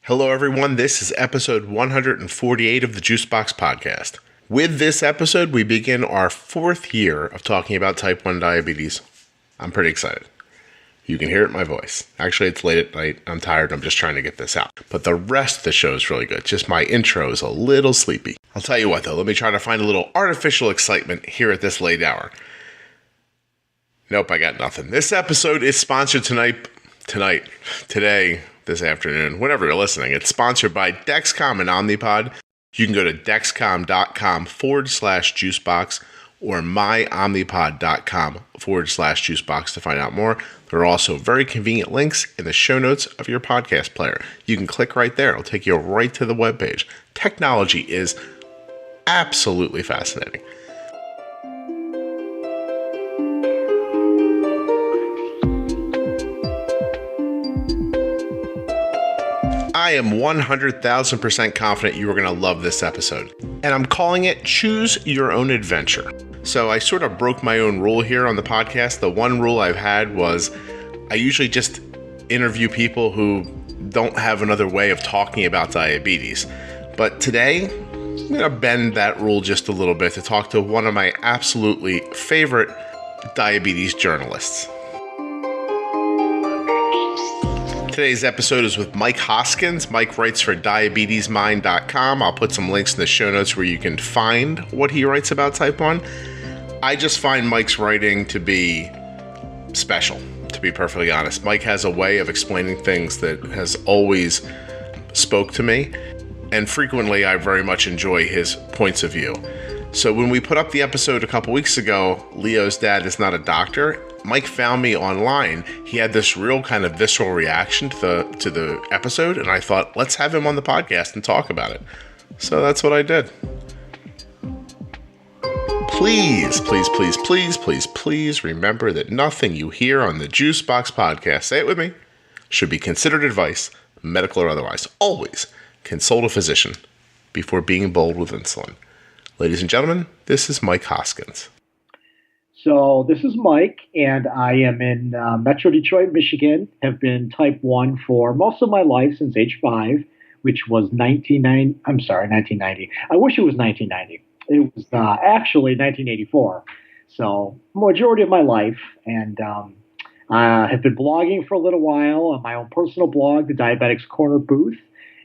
Hello, everyone. This is episode 148 of the Juicebox Podcast. With this episode, we begin our fourth year of talking about type 1 diabetes. I'm pretty excited. You can hear it in my voice. Actually, it's late at night. I'm tired. I'm just trying to get this out. But the rest of the show is really good. Just my intro is a little sleepy. I'll tell you what, though. Let me try to find a little artificial excitement here at this late hour. Nope, I got nothing. This episode is sponsored today, this afternoon, whenever you're listening. It's sponsored by Dexcom and Omnipod. You can go to dexcom.com/juicebox or myomnipod.com/juicebox to find out more. There are also very convenient links in the show notes of your podcast player. You can click right there. It'll take you right to the webpage. Technology is absolutely fascinating. I am 100,000% confident you are going to love this episode. And I'm calling it Choose Your Own Adventure. So I sort of broke my own rule here on the podcast. The one rule I've had was I usually just interview people who don't have another way of talking about diabetes. But today, I'm going to bend that rule just a little bit to talk to one of my absolutely favorite diabetes journalists. Today's episode is with Mike Hoskins. Mike writes for diabetesmind.com. I'll put some links in the show notes where you can find what he writes about type 1. I just find Mike's writing to be special, to be perfectly honest. Mike has a way of explaining things that has always spoke to me, and frequently I very much enjoy his points of view. So when we put up the episode a couple weeks ago, Leo's dad is not a doctor, Mike found me online. He had this real kind of visceral reaction to the episode, and I thought, let's have him on the podcast and talk about it. So that's what I did. Please remember that nothing you hear on the Juicebox Podcast, say it with me, should be considered advice, medical or otherwise. Always consult a physician before being bold with insulin. Ladies and gentlemen, this is Mike Hoskins. So this is Mike, and I am in Metro Detroit, Michigan. Have been type 1 for most of my life since age 5, which was 1990. I wish it was 1990. It was actually 1984. So majority of my life, and I have been blogging for a little while on my own personal blog, the Diabetics Corner Booth.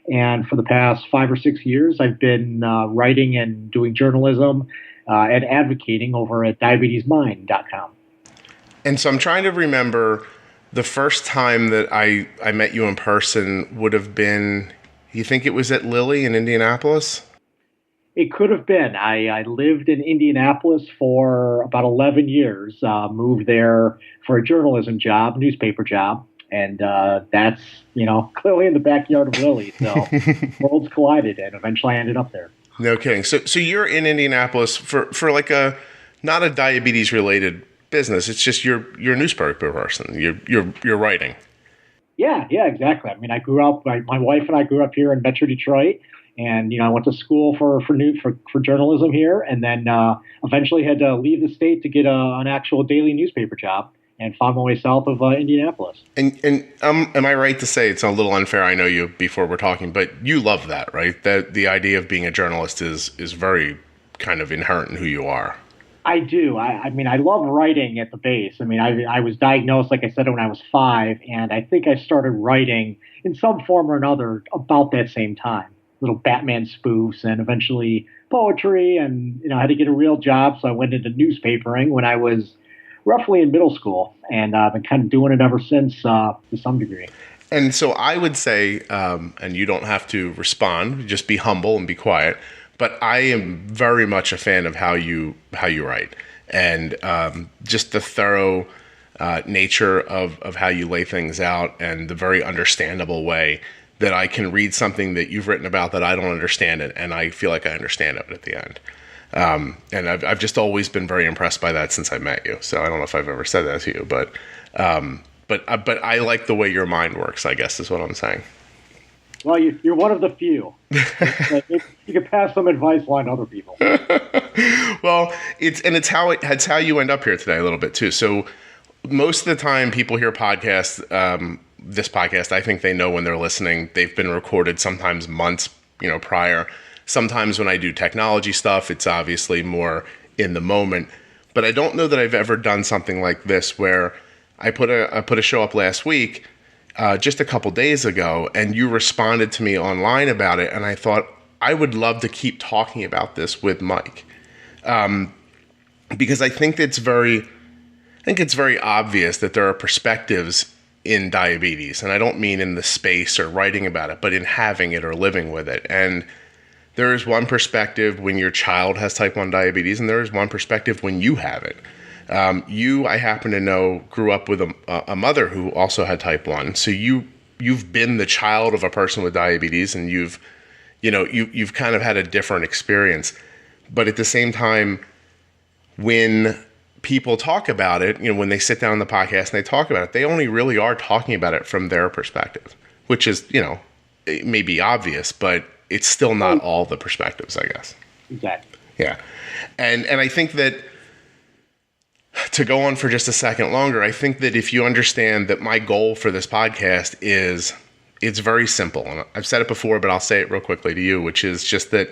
And for the past 5 or 6 years, I've been writing and doing journalism and advocating over at diabetesmind.com. And so I'm trying to remember the first time that I met you in person would have been, you think it was at Lilly in Indianapolis? It could have been. I lived in Indianapolis for about 11 years, moved there for a journalism job, newspaper job. And that's, clearly in the backyard of Lilly. So worlds collided, and eventually I ended up there. No kidding. So you're in Indianapolis for like not a diabetes related business. It's just you're a newspaper person. You're writing. Yeah, exactly. I mean, I grew up. My wife and I grew up here in Metro Detroit, and I went to school for journalism here, and then eventually had to leave the state to get an actual daily newspaper job. And found my way south of Indianapolis. And am I right to say, it's a little unfair, I know you before we're talking, but you love that, right? That the idea of being a journalist is very kind of inherent in who you are. I do. I mean, I love writing at the base. I mean, I was diagnosed, like I said, when I was 5, and I think I started writing in some form or another about that same time. Little Batman spoofs and eventually poetry, and I had to get a real job, so I went into newspapering when I was roughly in middle school, and I've been kind of doing it ever since to some degree. And so I would say, and you don't have to respond, just be humble and be quiet, but I am very much a fan of how you write, and just the thorough nature of how you lay things out, and the very understandable way that I can read something that you've written about that I don't understand it, and I feel like I understand it at the end. And I've just always been very impressed by that since I met you. So I don't know if I've ever said that to you, but I like the way your mind works, I guess is what I'm saying. Well, you're one of the few. You can pass some advice on to other people. Well, it's how you end up here today a little bit too. So most of the time people hear podcasts, this podcast, I think they know when they're listening. They've been recorded sometimes months, prior. Sometimes when I do technology stuff, it's obviously more in the moment. But I don't know that I've ever done something like this where I put a show up last week, just a couple days ago, and you responded to me online about it, and I thought I would love to keep talking about this with Mike, because I think it's very obvious that there are perspectives in diabetes, and I don't mean in the space or writing about it, but in having it or living with it. And there is one perspective when your child has type 1 diabetes, and there is one perspective when you have it. I happen to know, grew up with a mother who also had type 1. So you've been the child of a person with diabetes, and you've kind of had a different experience. But at the same time, when people talk about it, when they sit down on the podcast and they talk about it, they only really are talking about it from their perspective, which is, it may be obvious, but it's still not all the perspectives, I guess. Exactly. Yeah. And I think that, to go on for just a second longer, I think that if you understand that my goal for this podcast it's very simple. And I've said it before, but I'll say it real quickly to you, which is just that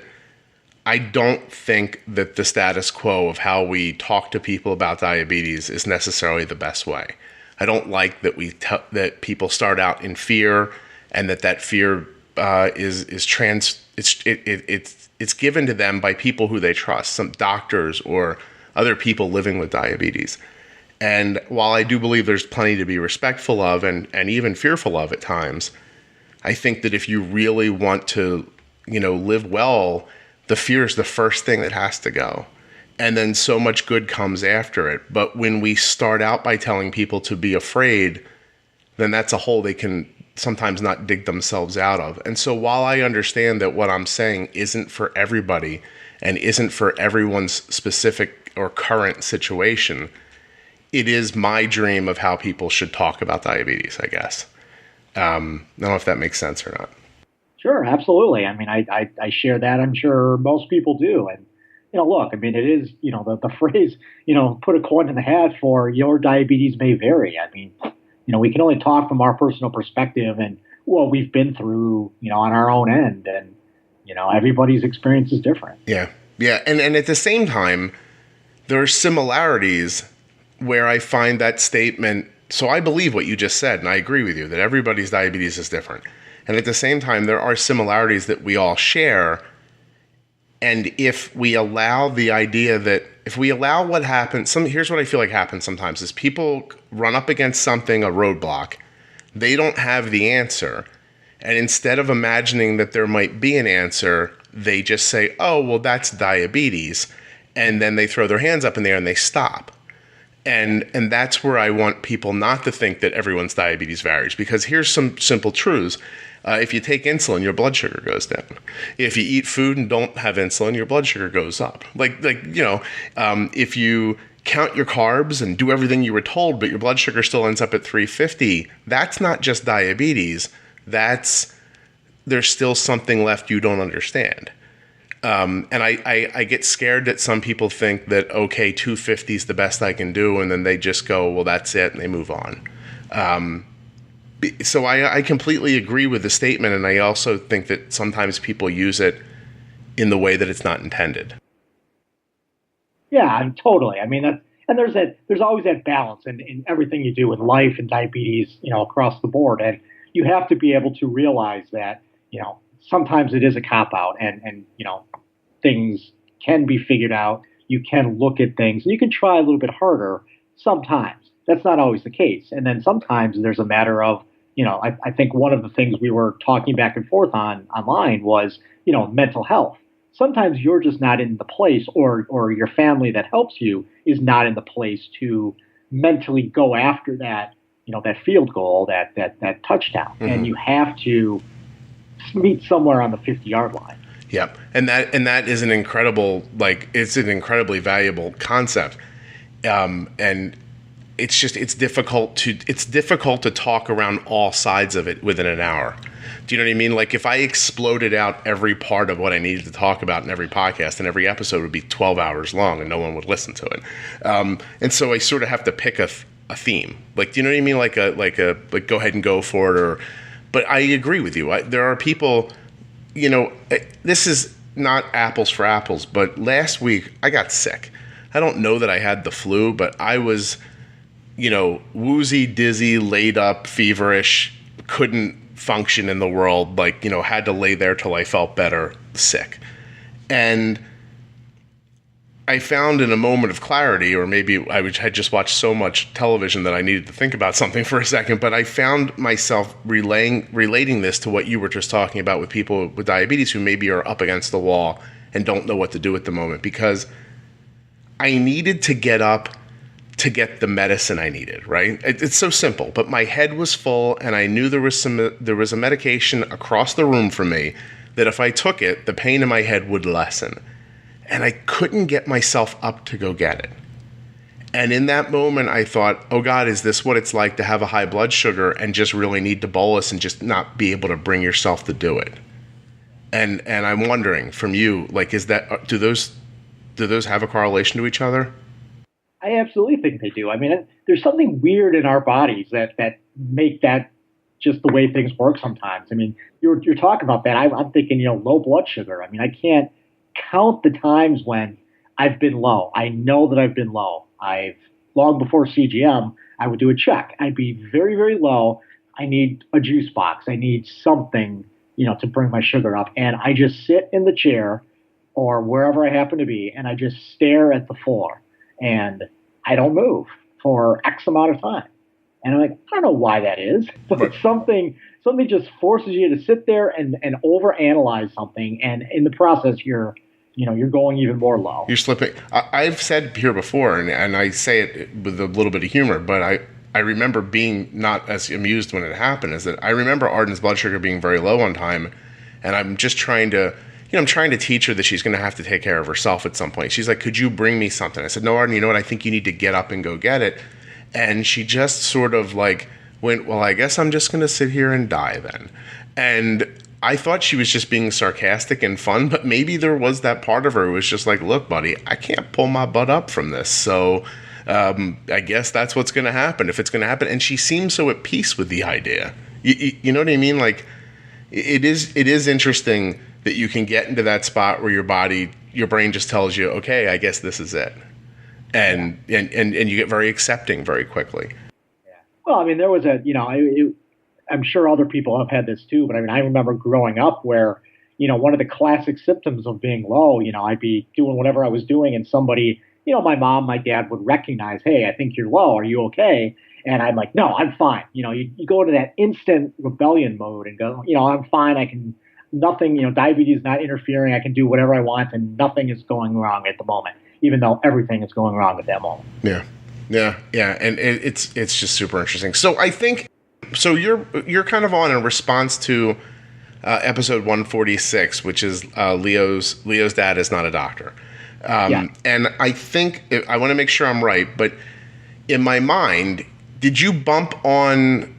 I don't think that the status quo of how we talk to people about diabetes is necessarily the best way. I don't like that that people start out in fear, and that fear it's given to them by people who they trust, some doctors or other people living with diabetes. And while I do believe there's plenty to be respectful of and even fearful of at times, I think that if you really want to, live well, the fear is the first thing that has to go. And then so much good comes after it. But when we start out by telling people to be afraid, then that's a hole they can sometimes not dig themselves out of. And so while I understand that what I'm saying isn't for everybody and isn't for everyone's specific or current situation, it is my dream of how people should talk about diabetes, I guess. I don't know if that makes sense or not. Sure, absolutely. I mean, I share that. I'm sure most people do. And, look, I mean, it is, the phrase, put a coin in the hat for your diabetes may vary. I mean, we can only talk from our personal perspective and what we've been through, on our own end. And, everybody's experience is different. Yeah. Yeah. And at the same time, there are similarities where I find that statement. So I believe what you just said, and I agree with you that everybody's diabetes is different. And at the same time, there are similarities that we all share. And if we allow what happens, here's what I feel like happens sometimes is people run up against something, a roadblock. They don't have the answer. And instead of imagining that there might be an answer, they just say, oh, well, that's diabetes. And then they throw their hands up in the air and they stop. And that's where I want people not to think that everyone's diabetes varies, because here's some simple truths. If you take insulin, your blood sugar goes down. If you eat food and don't have insulin, your blood sugar goes up. If you count your carbs and do everything you were told, but your blood sugar still ends up at 350, that's not just diabetes. There's still something left you don't understand. And I get scared that some people think that, okay, 250 is the best I can do, and then they just go, well, that's it, and they move on. So I completely agree with the statement, and I also think that sometimes people use it in the way that it's not intended. Yeah, totally. I mean, there's always that balance in everything you do with life and diabetes, across the board, and you have to be able to realize that, sometimes it is a cop-out and things can be figured out. You can look at things and you can try a little bit harder sometimes. That's not always the case. And then sometimes there's a matter of, I think one of the things we were talking back and forth online was, mental health. Sometimes you're just not in the place or your family that helps you is not in the place to mentally go after that, that field goal, that touchdown. Mm-hmm. And you have to meet somewhere on the 50-yard line. Yep. And that is an incredibly valuable concept. And it's difficult to talk around all sides of it within an hour. Do you know what I mean? Like if I exploded out every part of what I needed to talk about in every podcast, and every episode would be 12 hours long and no one would listen to it. And so I sort of have to pick a a theme. Like, do you know what I mean? Like go ahead and go for it. But I agree with you. There are people, this is not apples for apples, but last week I got sick. I don't know that I had the flu, but I was, woozy, dizzy, laid up, feverish, couldn't function in the world, had to lay there till I felt better, sick. And I found in a moment of clarity, or maybe I had just watched so much television that I needed to think about something for a second, but I found myself relating this to what you were just talking about with people with diabetes who maybe are up against the wall and don't know what to do at the moment, because I needed to get up to get the medicine I needed, right? It's so simple, but my head was full and I knew there was a medication across the room from me that if I took it, the pain in my head would lessen. And I couldn't get myself up to go get it. And in that moment, I thought, oh God, is this what it's like to have a high blood sugar and just really need to bolus and just not be able to bring yourself to do it? And I'm wondering from you, is that, do those have a correlation to each other? I absolutely think they do. I mean, there's something weird in our bodies that make that just the way things work sometimes. I mean, you're talking about that. I'm thinking, low blood sugar. I mean, I can't count the times when I've been low. I know that I've been low. Long before CGM, I would do a check. I'd be very, very low. I need a juice box. I need something, to bring my sugar up. And I just sit in the chair or wherever I happen to be, and I just stare at the floor. And I don't move for X amount of time. And I'm like, I don't know why that is, but something just forces you to sit there and overanalyze something. And in the process, you're going even more low. You're slipping. I've said here before, and I say it with a little bit of humor, but I remember being not as amused when it happened, is that I remember Arden's blood sugar being very low one time. And I'm just trying to teach her that she's going to have to take care of herself at some point. She's like, could you bring me something? I said, no, Arden, you know what? I think you need to get up and go get it. And she just sort of went, well, I guess I'm just going to sit here and die then. And I thought she was just being sarcastic and fun, but maybe there was that part of her who was just like, look, buddy, I can't pull my butt up from this. So I guess that's what's going to happen if it's going to happen. And she seems so at peace with the idea. You know what I mean? It is interesting that you can get into that spot where your brain just tells you, okay, I guess this is it. And you get very accepting very quickly. Yeah. Well, I mean, there was I'm sure other people have had this too, but I mean, I remember growing up where, one of the classic symptoms of being low, I'd be doing whatever I was doing and somebody, my mom, my dad would recognize, hey, I think you're low. Are you okay? And I'm like, no, I'm fine. You go into that instant rebellion mode and go, I'm fine. I can, nothing, diabetes is not interfering. I can do whatever I want and nothing is going wrong at the moment, even though everything is going wrong at that moment. Yeah. And it's just super interesting. So I think, you're kind of on in response to episode 146, which is Leo's dad is not a doctor. And I think, I want to make sure I'm right, but in my mind, did you bump on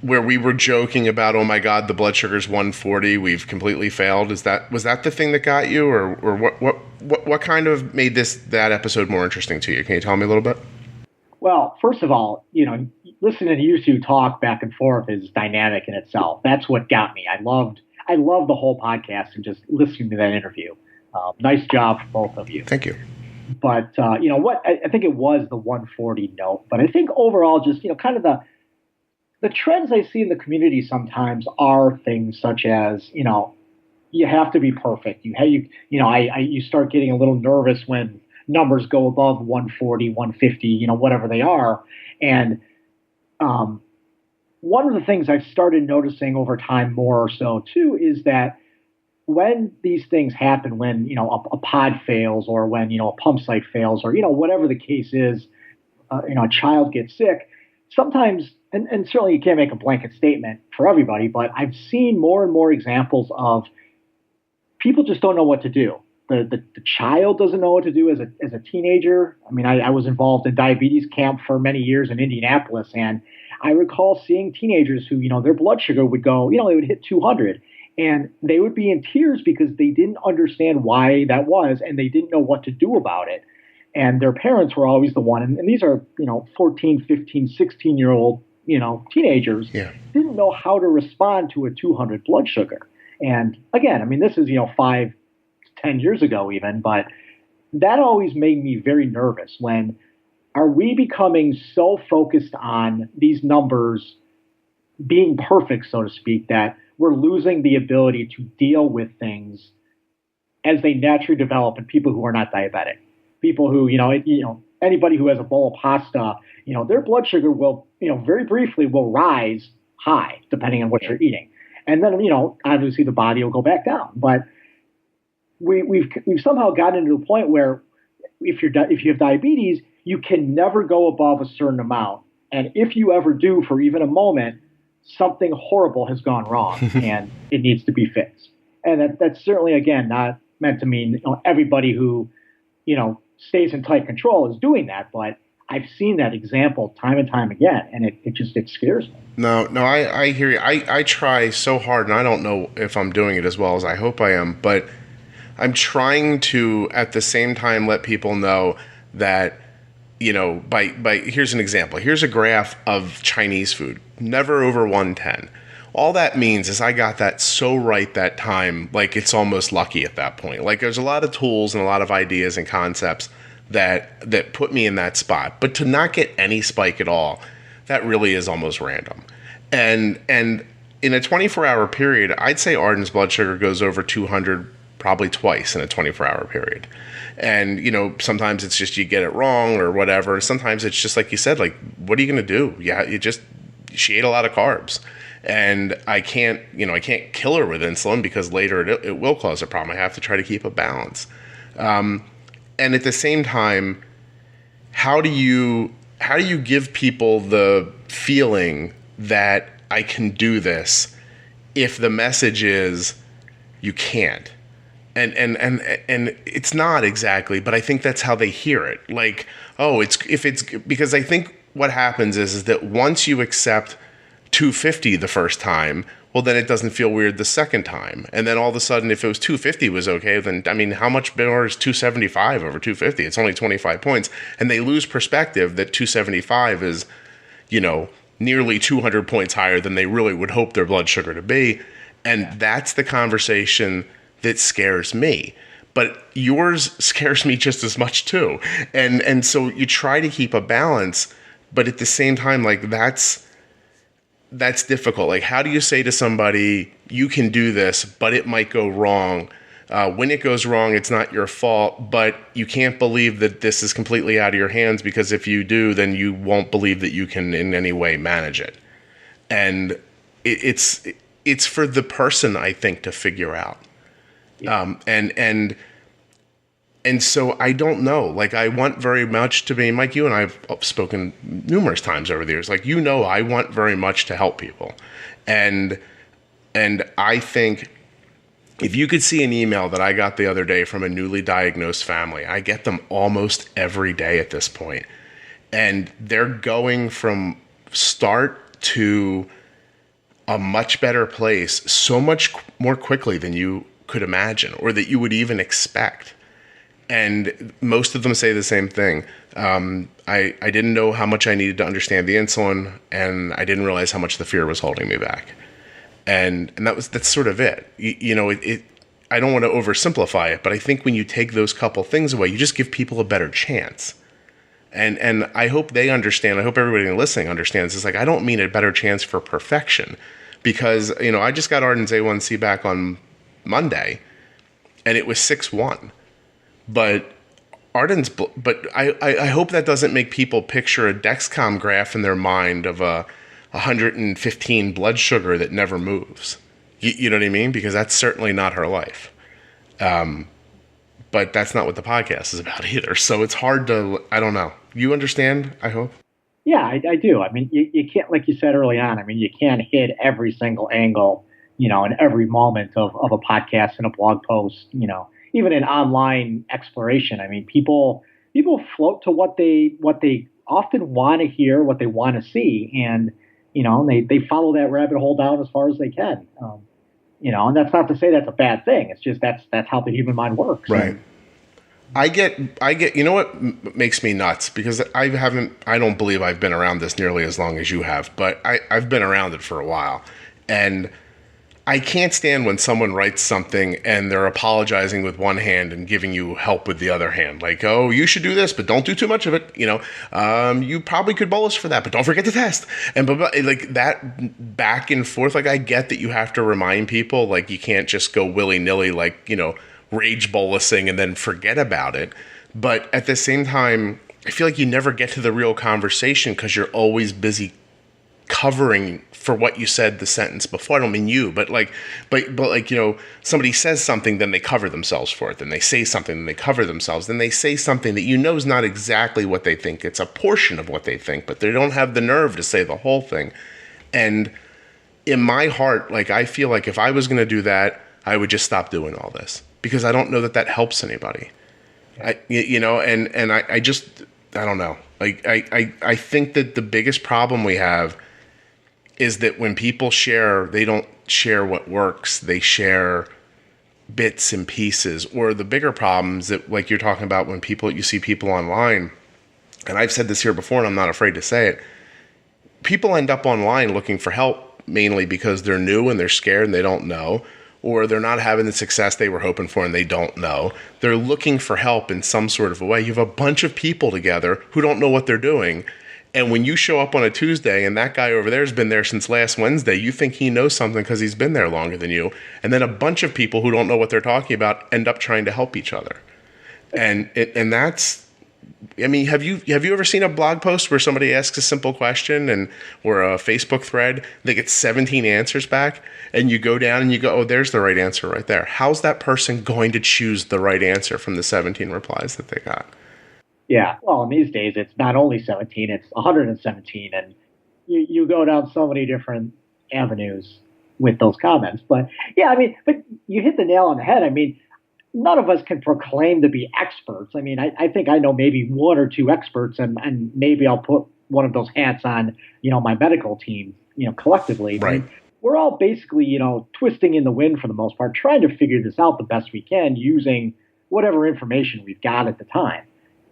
where we were joking about, oh my God, the blood sugar's 140, we've completely failed? Was that the thing that got you, or what kind of made that episode more interesting to you? Can you tell me a little bit? Well, first of all, listening to you two talk back and forth is dynamic in itself. That's what got me. I loved the whole podcast and just listening to that interview. Nice job for both of you. Thank you. But what I think it was the 140 note, but I think overall, just kind of the trends I see in the community sometimes are things such as you have to be perfect. You start getting a little nervous when numbers go above 140, 150, whatever they are. And one of the things I've started noticing over time more or so too is that when these things happen, when a pod fails or when a pump site fails or whatever the case is, a child gets sick, sometimes, and certainly you can't make a blanket statement for everybody, but I've seen more and more examples of people just don't know what to do. The child doesn't know what to do as a teenager. I mean, I was involved in diabetes camp for many years in Indianapolis, and I recall seeing teenagers who, their blood sugar would go, they would hit 200, and they would be in tears because they didn't understand why that was, and they didn't know what to do about it. And their parents were always the one, and these are, 14, 15, 16-year-old, teenagers, didn't know how to respond to a 200 blood sugar. And again, I mean, this is, 5 to 10 years ago even, but that always made me very nervous. When are we becoming so focused on these numbers being perfect, so to speak, that we're losing the ability to deal with things as they naturally develop in people who are not diabetic? People who, anybody who has a bowl of pasta, their blood sugar will, very briefly will rise high depending on what you're eating. And then, obviously the body will go back down. But we've somehow gotten to the point where if you have diabetes, you can never go above a certain amount. And if you ever do for even a moment, something horrible has gone wrong and it needs to be fixed. And that's certainly, again, not meant to mean everybody who, stays in tight control is doing that. But I've seen that example time and time again, and it scares me. No, I hear you. I try so hard, and I don't know if I'm doing it as well as I hope I am, but I'm trying to, at the same time, let people know that, by here's an example. Here's a graph of Chinese food, never over 110. All that means is I got that so right that time, like it's almost lucky at that point. Like there's a lot of tools and a lot of ideas and concepts that put me in that spot. But to not get any spike at all, that really is almost random. And in a 24-hour period, I'd say Arden's blood sugar goes over 200 probably twice in a 24-hour period. And, sometimes it's just you get it wrong or whatever. Sometimes it's just like you said, like, what are you going to do? Yeah, she ate a lot of carbs. And I can't kill her with insulin because later it will cause a problem. I have to try to keep a balance. And at the same time, how do you give people the feeling that I can do this if the message is you can't? And it's not exactly, but I think that's how they hear it. Like, because I think what happens is that once you accept 250 the first time, well, then it doesn't feel weird the second time. And then all of a sudden, if it was 250 was okay, then, I mean, how much more is 275 over 250? It's only 25 points. And they lose perspective that 275 is, nearly 200 points higher than they really would hope their blood sugar to be. And that's the conversation that scares me. But yours scares me just as much too. And so you try to keep a balance, but at the same time, like that's difficult. Like, how do you say to somebody, you can do this, but it might go wrong? When it goes wrong, it's not your fault, but you can't believe that this is completely out of your hands, because if you do, then you won't believe that you can in any way manage it. And it's for the person, I think, to figure out. Yeah. And so I don't know. Like, I want very much to be, Mike, you and I have spoken numerous times over the years. Like, I want very much to help people. And I think if you could see an email that I got the other day from a newly diagnosed family, I get them almost every day at this point. And they're going from start to a much better place so much more quickly than you could imagine or that you would even expect. And most of them say the same thing. I didn't know how much I needed to understand the insulin, and I didn't realize how much the fear was holding me back. And that's sort of it. I don't want to oversimplify it, but I think when you take those couple things away, you just give people a better chance. And I hope they understand. I hope everybody listening understands. It's like, I don't mean a better chance for perfection, because I just got Arden's A1C back on Monday, and it was 6.1. But I hope that doesn't make people picture a Dexcom graph in their mind of a 115 blood sugar that never moves. You know what I mean? Because that's certainly not her life. But that's not what the podcast is about either. So it's hard to, I don't know. You understand, I hope? Yeah, I do. I mean, you can't, like you said early on, I mean, you can't hit every single angle, in every moment of a podcast and a blog post, even in online exploration. I mean, people float to what they often want to hear, what they want to see, and they follow that rabbit hole down as far as they can. And that's not to say that's a bad thing. It's just that's how the human mind works. Right. I get, you know what makes me nuts? Because I don't believe I've been around this nearly as long as you have, but I've been around it for a while. And I can't stand when someone writes something and they're apologizing with one hand and giving you help with the other hand. Like, oh, you should do this, but don't do too much of it. You probably could bolus for that, but don't forget to test. And like that back and forth. Like, I get that you have to remind people, like, you can't just go willy-nilly, like, rage bolusing and then forget about it. But at the same time, I feel like you never get to the real conversation because you're always busy covering for what you said the sentence before. I don't mean you, but somebody says something, then they cover themselves for it. Then they say something, then they cover themselves. Then they say something that is not exactly what they think. It's a portion of what they think, but they don't have the nerve to say the whole thing. And in my heart, like, I feel like if I was going to do that, I would just stop doing all this because I don't know that helps anybody. I don't know. Like, I think that the biggest problem we have is that when people share, they don't share what works. They share bits and pieces. Or the bigger problems that, like you're talking about, when you see people online, and I've said this here before and I'm not afraid to say it, people end up online looking for help mainly because they're new and they're scared and they don't know, or they're not having the success they were hoping for and they don't know. They're looking for help in some sort of a way. You have a bunch of people together who don't know what they're doing. And when you show up on a Tuesday and that guy over there has been there since last Wednesday, you think he knows something because he's been there longer than you. And then a bunch of people who don't know what they're talking about end up trying to help each other. And that's, I mean, have you ever seen a blog post where somebody asks a simple question or a Facebook thread, they get 17 answers back, and you go down and you go, oh, there's the right answer right there. How's that person going to choose the right answer from the 17 replies that they got? Yeah, well, in these days, it's not only 17, it's 117, and you go down so many different avenues with those comments. But yeah, I mean, but you hit the nail on the head. I mean, none of us can proclaim to be experts. I mean, I think I know maybe one or two experts, and maybe I'll put one of those hats on, my medical team, collectively. Right. But we're all basically, twisting in the wind for the most part, trying to figure this out the best we can using whatever information we've got at the time.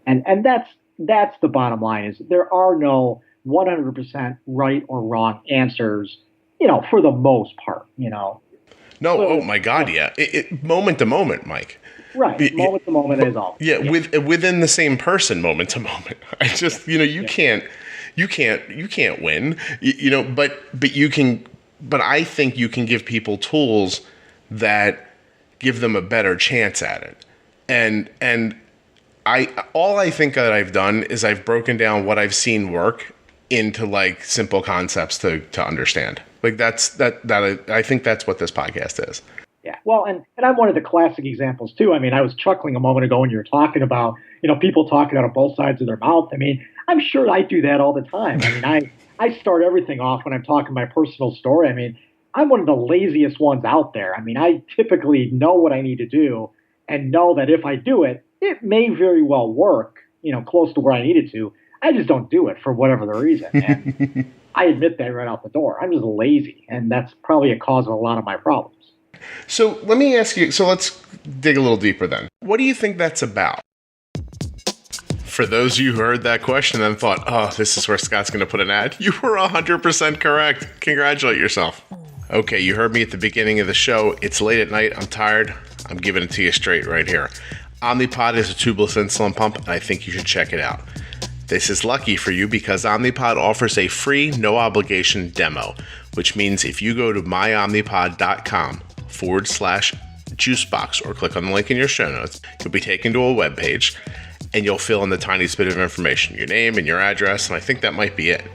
And that's the bottom line, is there are no 100% right or wrong answers, for the most part, No, so, oh my God, yeah. Moment to moment, Mike. Right, moment to moment is all. Yeah, within the same person, moment to moment. I just, you can't win, but you can. But I think you can give people tools that give them a better chance at it, and. I think that I've done is I've broken down what I've seen work into like simple concepts to understand. Like I think that's what this podcast is. Yeah. Well, and I'm one of the classic examples too. I mean, I was chuckling a moment ago when you were talking about, people talking out of both sides of their mouth. I mean, I'm sure I do that all the time. I mean, I start everything off when I'm talking my personal story. I mean, I'm one of the laziest ones out there. I mean, I typically know what I need to do and know that if I do it, it may very well work, close to where I need it to. I just don't do it for whatever the reason. And I admit that right out the door. I'm just lazy, and that's probably a cause of a lot of my problems. So let me ask you, so let's dig a little deeper then. What do you think that's about? For those of you who heard that question and thought, oh, this is where Scott's going to put an ad, you were 100% correct. Congratulate yourself. Okay, you heard me at the beginning of the show. It's late at night. I'm tired. I'm giving it to you straight right here. Omnipod is a tubeless insulin pump, and I think you should check it out. This is lucky for you because Omnipod offers a free, no-obligation demo, which means if you go to myomnipod.com/juicebox or click on the link in your show notes, you'll be taken to a web page, and you'll fill in the tiniest bit of information, your name and your address, and I think that might be it.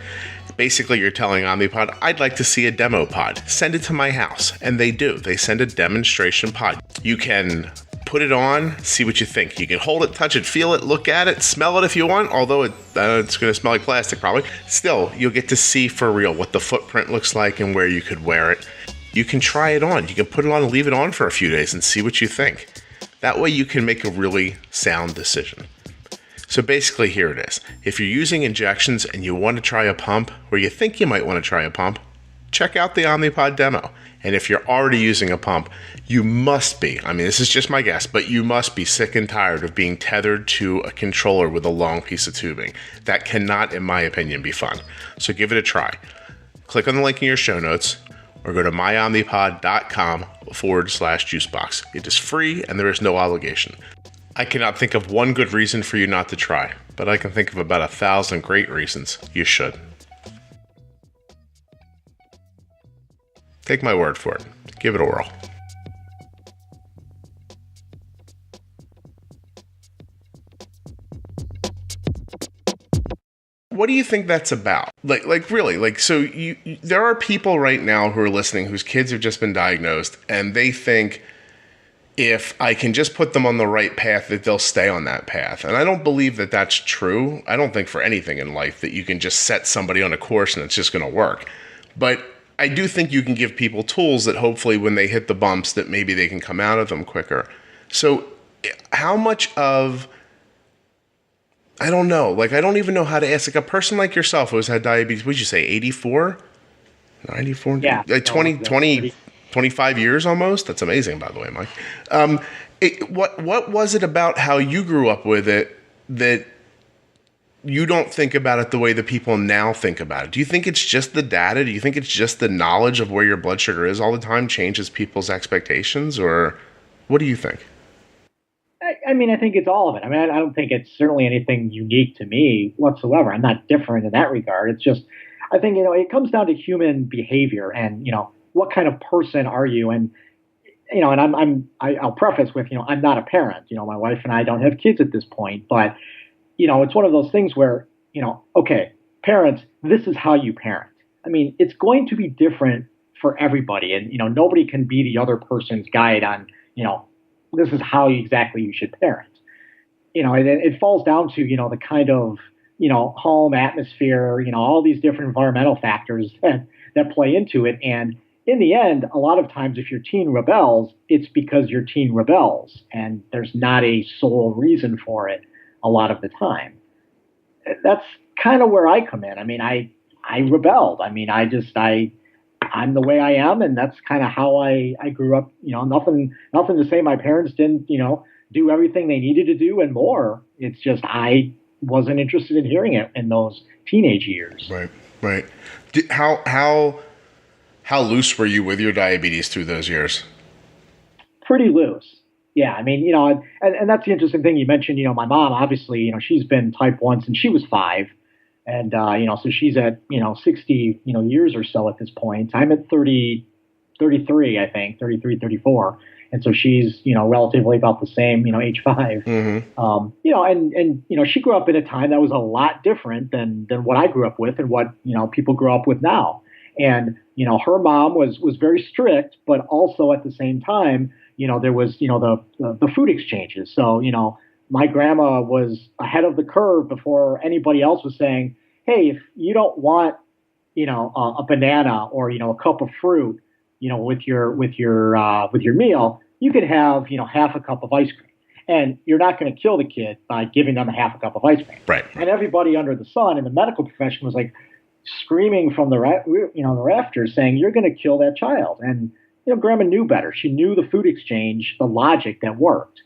Basically, you're telling Omnipod, I'd like to see a demo pod. Send it to my house. And they do. They send a demonstration pod. You can put it on, see what you think. You can hold it, touch it, feel it, look at it, smell it if you want, although it's going to smell like plastic probably. Still, you'll get to see for real what the footprint looks like and where you could wear it. You can try it on. You can put it on and leave it on for a few days and see what you think. That way you can make a really sound decision. So basically, here it is. If you're using injections and you want to try a pump, or you think you might want to try a pump, check out the Omnipod Demo. And if you're already using a pump, you must be, I mean, this is just my guess, but you must be sick and tired of being tethered to a controller with a long piece of tubing. That cannot, in my opinion, be fun. So give it a try. Click on the link in your show notes or go to myomnipod.com/juicebox. It is free and there is no obligation. I cannot think of one good reason for you not to try, but I can think of about 1,000 great reasons you should. Take my word for it. Give it a whirl. What do you think that's about? Like really, so there are people right now who are listening whose kids have just been diagnosed and they think if I can just put them on the right path that they'll stay on that path. And I don't believe that that's true. I don't think for anything in life that you can just set somebody on a course and it's just going to work. But I do think you can give people tools that hopefully when they hit the bumps that maybe they can come out of them quicker. So how much of, I don't know, I don't even know how to ask, a person like yourself who has had diabetes, what did you say, 84? 94? Yeah. 25 years almost? That's amazing, by the way, Mike. What was it about how you grew up with it that you don't think about it the way that people now think about it? Do you think it's just the data? Do you think it's just the knowledge of where your blood sugar is all the time changes people's expectations? Or what do you think? I mean, I think it's all of it. I mean, I don't think it's certainly anything unique to me whatsoever. I'm not different in that regard. It's just, I think, it comes down to human behavior and, what kind of person are you? And, and I'll preface with, I'm not a parent. My wife and I don't have kids at this point, but it's one of those things where, okay, parents, this is how you parent. I mean, it's going to be different for everybody. And, nobody can be the other person's guide on, this is how exactly you should parent. It falls down to, the kind of, home atmosphere, all these different environmental factors that play into it. And in the end, a lot of times if your teen rebels, it's because your teen rebels and there's not a sole reason for it a lot of the time. That's kind of where I come in. I mean, I rebelled. I mean, I'm the way I am, and that's kind of how I grew up. Nothing to say my parents didn't, do everything they needed to do and more. It's just I wasn't interested in hearing it in those teenage years. Right. How loose were you with your diabetes through those years? Pretty loose. Yeah, I mean, and that's the interesting thing you mentioned. My mom, obviously, she's been type 1 since she was 5. And, so she's at, 60, years or so at this point. I'm at 33, I think, 33, 34. And so she's, relatively about the same, age 5. Mm-hmm. And she grew up in a time that was a lot different than what I grew up with and what, people grow up with now. And, her mom was very strict, but also at the same time, there was, the food exchanges. So, my grandma was ahead of the curve before anybody else was saying, hey, if you don't want, a banana or, a cup of fruit, with your meal, you could have, half a cup of ice cream. And you're not going to kill the kid by giving them a half a cup of ice cream. Right. And everybody under the sun in the medical profession was like screaming from the rafters saying, you're going to kill that child. And, grandma knew better. She knew the food exchange, the logic that worked.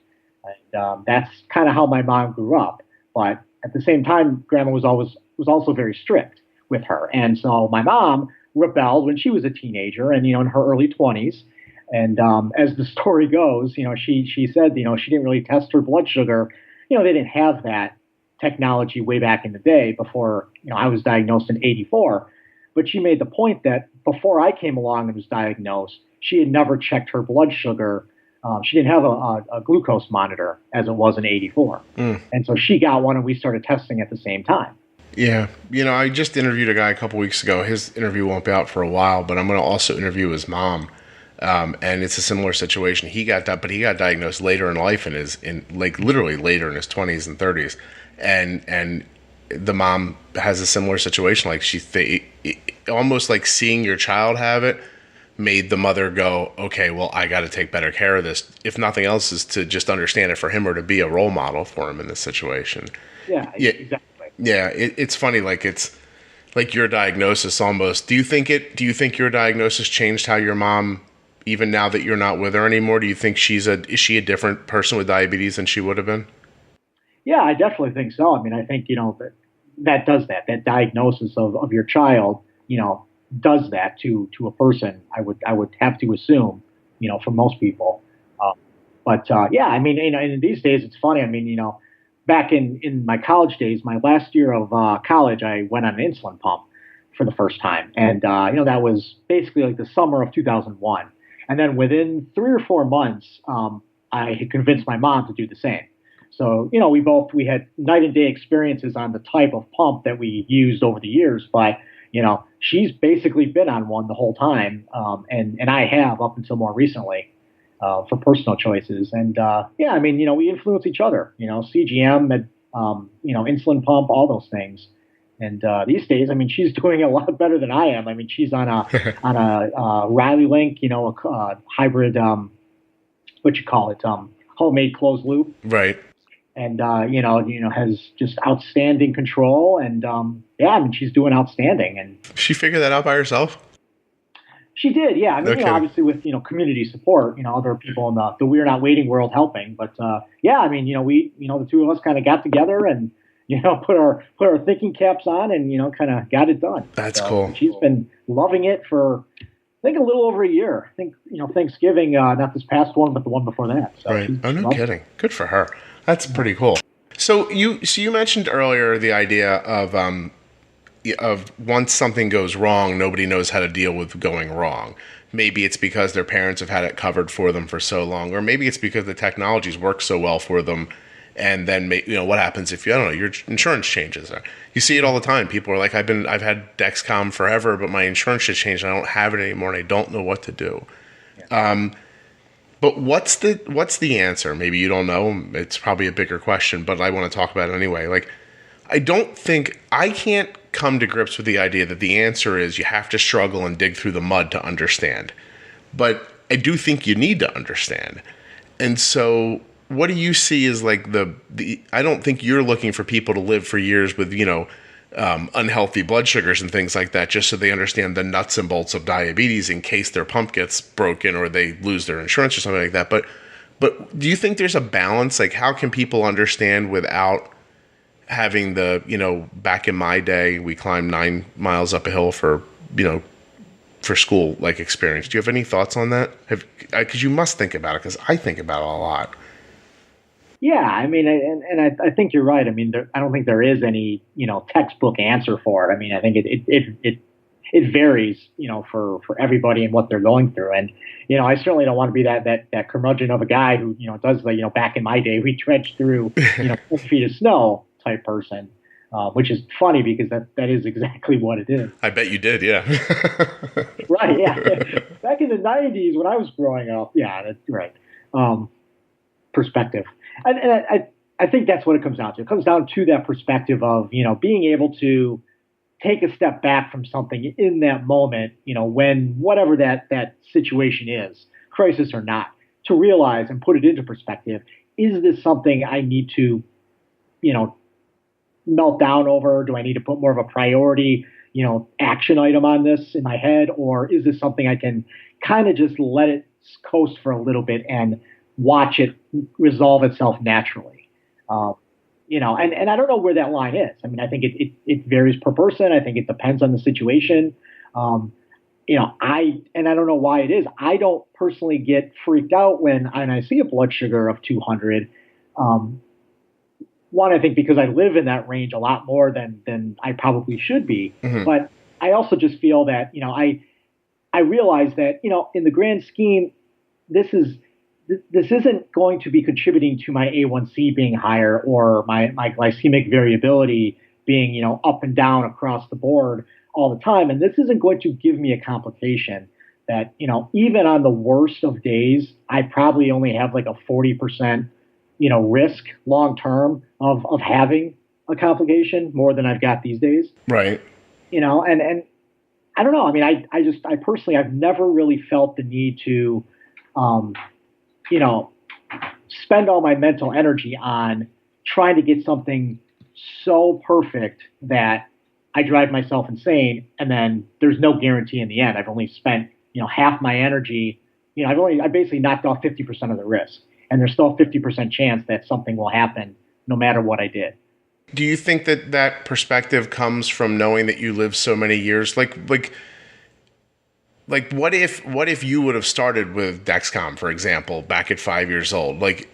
And that's kind of how my mom grew up. But at the same time, grandma was also very strict with her. And so my mom rebelled when she was a teenager and, in her early 20s. And as the story goes, she said, she didn't really test her blood sugar. They didn't have that technology way back in the day before, I was diagnosed in 84. But she made the point that before I came along and was diagnosed, she had never checked her blood sugar. She didn't have a glucose monitor as it was in 84. And so she got one and we started testing at the same time. Yeah. I just interviewed a guy a couple weeks ago. His interview won't be out for a while, but I'm going to also interview his mom. And it's a similar situation. He got diagnosed later in life literally later in his 20s and 30s. And the mom has a similar situation. Like almost like seeing your child have it made the mother go, okay, well, I got to take better care of this. If nothing else is to just understand it for him or to be a role model for him in this situation. Yeah, exactly. Yeah. It's funny. Like Like your diagnosis almost. Do you think your diagnosis changed how your mom, even now that you're not with her anymore, do you think is she a different person with diabetes than she would have been? Yeah, I definitely think so. I mean, I think, that does that diagnosis of your child, does that to a person. I would have to assume, for most people. Yeah, I mean, and these days it's funny. I mean, back in my college days, my last year of college, I went on an insulin pump for the first time. And, that was basically like the summer of 2001. And then within 3 or 4 months, I had convinced my mom to do the same. So, we had night and day experiences on the type of pump that we used over the years, but, she's basically been on one the whole time. And I have up until more recently. For personal choices. And, I mean, we influence each other, CGM, and, insulin pump, all those things. And, these days, I mean, she's doing a lot better than I am. I mean, she's on a Riley Link, a hybrid, homemade closed loop. Right. And, has just outstanding control. And, I mean, she's doing outstanding. And she figured that out by herself? She did, yeah. I mean, obviously with, community support, other people in the We're Not Waiting world helping. But, I mean, we, the two of us kind of got together and, put our thinking caps on and, kind of got it done. That's cool. She's been loving it for, I think, a little over a year. I think, Thanksgiving, not this past one, but the one before that. So right. Oh, no kidding. Good for her. That's pretty cool. So you mentioned earlier the idea of once something goes wrong, nobody knows how to deal with going wrong. Maybe it's because their parents have had it covered for them for so long, or maybe it's because the technology's worked so well for them. And then, what happens if your insurance changes? You see it all the time. People are like, I've had Dexcom forever, but my insurance should change. And I don't have it anymore, and I don't know what to do. Yeah. But what's the answer? Maybe you don't know. It's probably a bigger question, but I want to talk about it anyway. Like, I can't come to grips with the idea that the answer is you have to struggle and dig through the mud to understand. But I do think you need to understand. And so what do you see as like I don't think you're looking for people to live for years with, unhealthy blood sugars and things like that, just so they understand the nuts and bolts of diabetes in case their pump gets broken or they lose their insurance or something like that. But do you think there's a balance? Like, how can people understand without having back in my day, we climbed 9 miles up a hill for school, like, experience. Do you have any thoughts on that? Because you must think about it, because I think about it a lot. Yeah, I mean, and I think you're right. I mean, I don't think there is any, textbook answer for it. I mean, I think it varies, for everybody and what they're going through. And, I certainly don't want to be that curmudgeon of a guy who, does the, back in my day, we trudged through, 10 feet of snow type person, which is funny because that is exactly what it is. I bet you did, yeah. Right, yeah. Back in the 90s when I was growing up, yeah, that's right. Perspective. And I think that's what it comes down to. It comes down to that perspective of, being able to take a step back from something in that moment, when whatever that situation is, crisis or not, to realize and put it into perspective. Is this something I need to, melt down over? Do I need to put more of a priority, action item on this in my head? Or is this something I can kind of just let it coast for a little bit and watch it resolve itself naturally? And I don't know where that line is. I mean, I think it varies per person. I think it depends on the situation. I don't know why it is. I don't personally get freaked out when I see a blood sugar of 200. One, I think because I live in that range a lot more than I probably should be. Mm-hmm. But I also just feel that, I realize that, in the grand scheme, this isn't going to be contributing to my A1C being higher or my glycemic variability being, up and down across the board all the time. And this isn't going to give me a complication that, even on the worst of days, I probably only have like a 40%, risk long term of having a complication more than I've got these days. Right. And I don't know. I mean, I personally, I've never really felt the need to, spend all my mental energy on trying to get something so perfect that, I drive myself insane, and then there's no guarantee in the end. I've only spent, half my energy. I basically knocked off 50% of the risk, and there's still a 50% chance that something will happen no matter what I did. Do you think that perspective comes from knowing that you lived so many years? Like what if you would have started with Dexcom, for example, back at 5 years old? Like,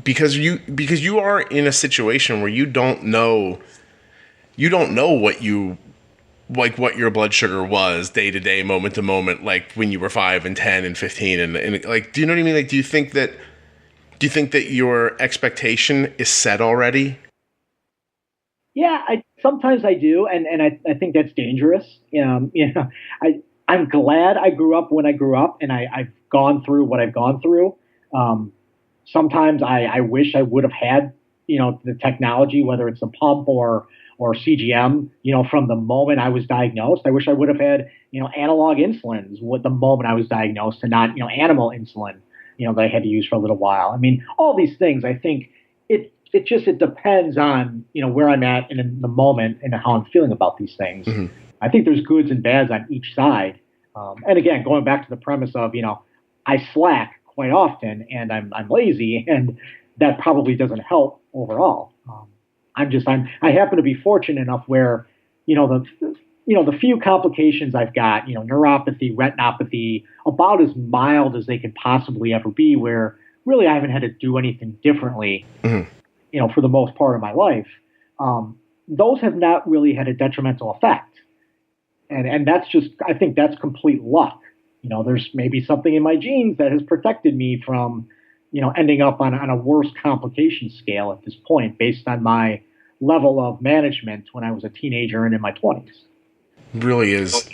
because you are in a situation where you don't know what your blood sugar was day to day, moment to moment, like when you were 5 and 10 and 15 and like, do you know what I mean? Like, do you think that your expectation is set already? Yeah, sometimes I do, and I think that's dangerous. I'm glad I grew up when I grew up, and I've gone through what I've gone through. Sometimes I wish I would have had, the technology, whether it's a pump or CGM, from the moment I was diagnosed. I wish I would have had, analog insulins with the moment I was diagnosed, and not, animal insulin, that I had to use for a little while. I mean, all these things, I think it depends on, where I'm at and in the moment and how I'm feeling about these things. Mm-hmm. I think there's goods and bads on each side. And again, going back to the premise of, I slack quite often and I'm lazy, and that probably doesn't help overall. I happen to be fortunate enough where, the few complications I've got, neuropathy, retinopathy, about as mild as they could possibly ever be, where really I haven't had to do anything differently, mm-hmm. For the most part of my life. Those have not really had a detrimental effect. And that's I think that's complete luck. There's maybe something in my genes that has protected me from, ending up on a worse complication scale at this point, based on my level of management when I was a teenager and in my 20s. Really is,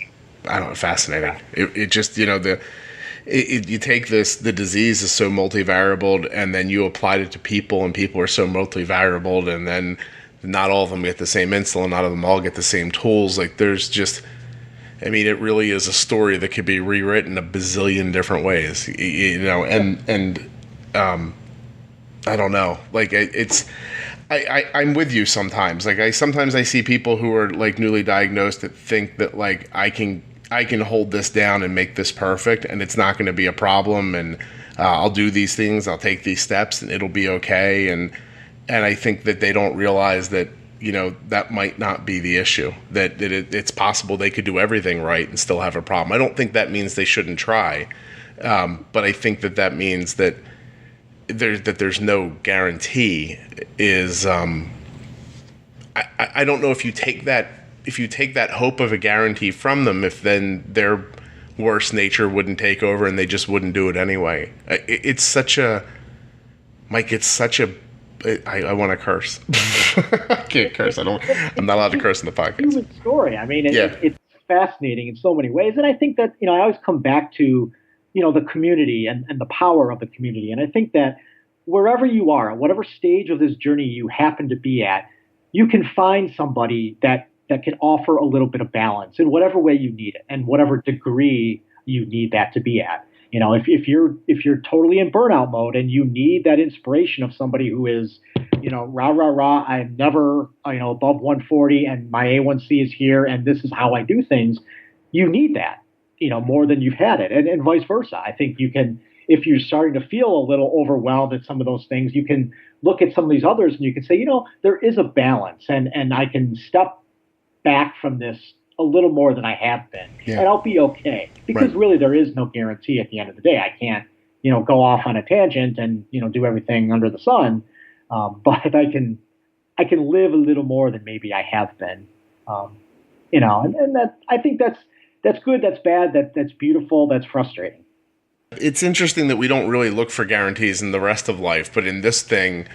I don't know, fascinating. It just, you take the disease is so multivariable, and then you applied it to people, and people are so multivariable, and then not all of them get the same insulin, not all of them all get the same tools. Like, there's just, I mean, it really is a story that could be rewritten a bazillion different ways, and I don't know, like I'm with you sometimes. Like, sometimes I see people who are like newly diagnosed that think that like I can hold this down and make this perfect, and it's not going to be a problem, and I'll do these things, I'll take these steps, and it'll be okay. And I think that they don't realize that, that might not be the issue, that it's possible they could do everything right and still have a problem. I don't think that means they shouldn't try, but I think that means that there's no guarantee. Is I don't know if you take that hope of a guarantee from them, if then their worse nature wouldn't take over and they just wouldn't do it anyway. It's such a, Mike, I want to curse. I can't curse. I'm not allowed to curse in the podcast. Human story. I mean, it's fascinating in so many ways. And I think that, I always come back to, the community and the power of the community. And I think that wherever you are, whatever stage of this journey you happen to be at, you can find somebody that can offer a little bit of balance in whatever way you need it and whatever degree you need that to be at. If you're totally in burnout mode and you need that inspiration of somebody who is, rah, rah, rah, I'm never, above 140 and my A1C is here and this is how I do things, you need that, more than you've had it, and vice versa. I think you can, if you're starting to feel a little overwhelmed at some of those things, you can look at some of these others and you can say, there is a balance, and I can step back from this a little more than I have been, and I'll be okay. Because really, there is no guarantee at the end of the day. I can't, go off on a tangent and, do everything under the sun. But I can live a little more than maybe I have been, and that, I think that's good, that's bad, that's beautiful, that's frustrating. It's interesting that we don't really look for guarantees in the rest of life, but in this thing,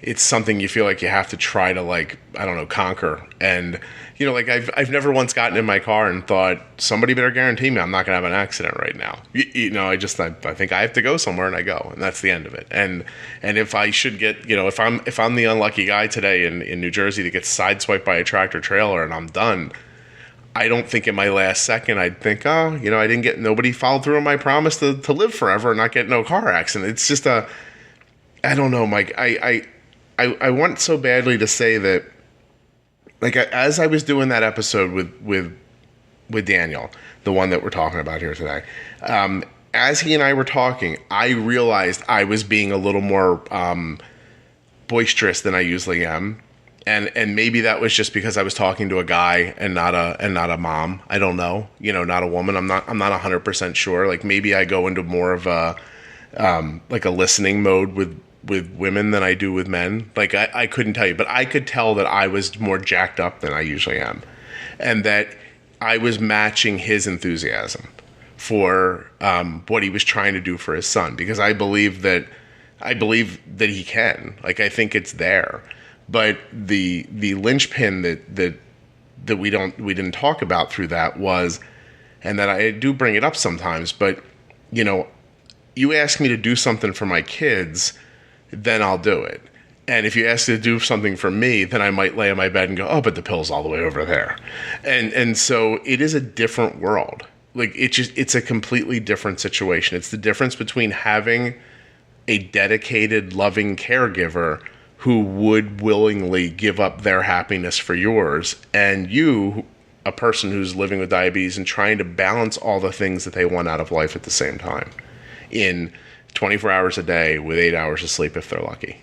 it's something you feel like you have to try to, like, I don't know, conquer. And, like I've never once gotten in my car and thought, somebody better guarantee me I'm not going to have an accident right now. I think I have to go somewhere, and I go, and that's the end of it. And if I should get, if I'm the unlucky guy today in New Jersey that gets sideswiped by a tractor trailer and I'm done, I don't think in my last second I'd think, nobody followed through on my promise to live forever and not get no car accident. It's just I don't know, Mike. I want so badly to say that like as I was doing that episode with Daniel, the one that we're talking about here today, as he and I were talking, I realized I was being a little more boisterous than I usually am. And maybe that was just because I was talking to a guy and not a mom. I don't know, not a woman. I'm not 100% sure. Like maybe I go into more of a like a listening mode with women than I do with men. Like I couldn't tell you, but I could tell that I was more jacked up than I usually am, and that I was matching his enthusiasm for what he was trying to do for his son, because I believe that he can. Like I think it's there. But the linchpin that we didn't talk about through that was, and that I do bring it up sometimes, but you ask me to do something for my kids, then I'll do it. And if you ask me to do something for me, then I might lay in my bed and go, oh, but the pill's all the way over there. And so it is a different world. Like it's a completely different situation. It's the difference between having a dedicated, loving caregiver who would willingly give up their happiness for yours, and you, a person who's living with diabetes and trying to balance all the things that they want out of life at the same time in 24 hours a day with 8 hours of sleep if they're lucky.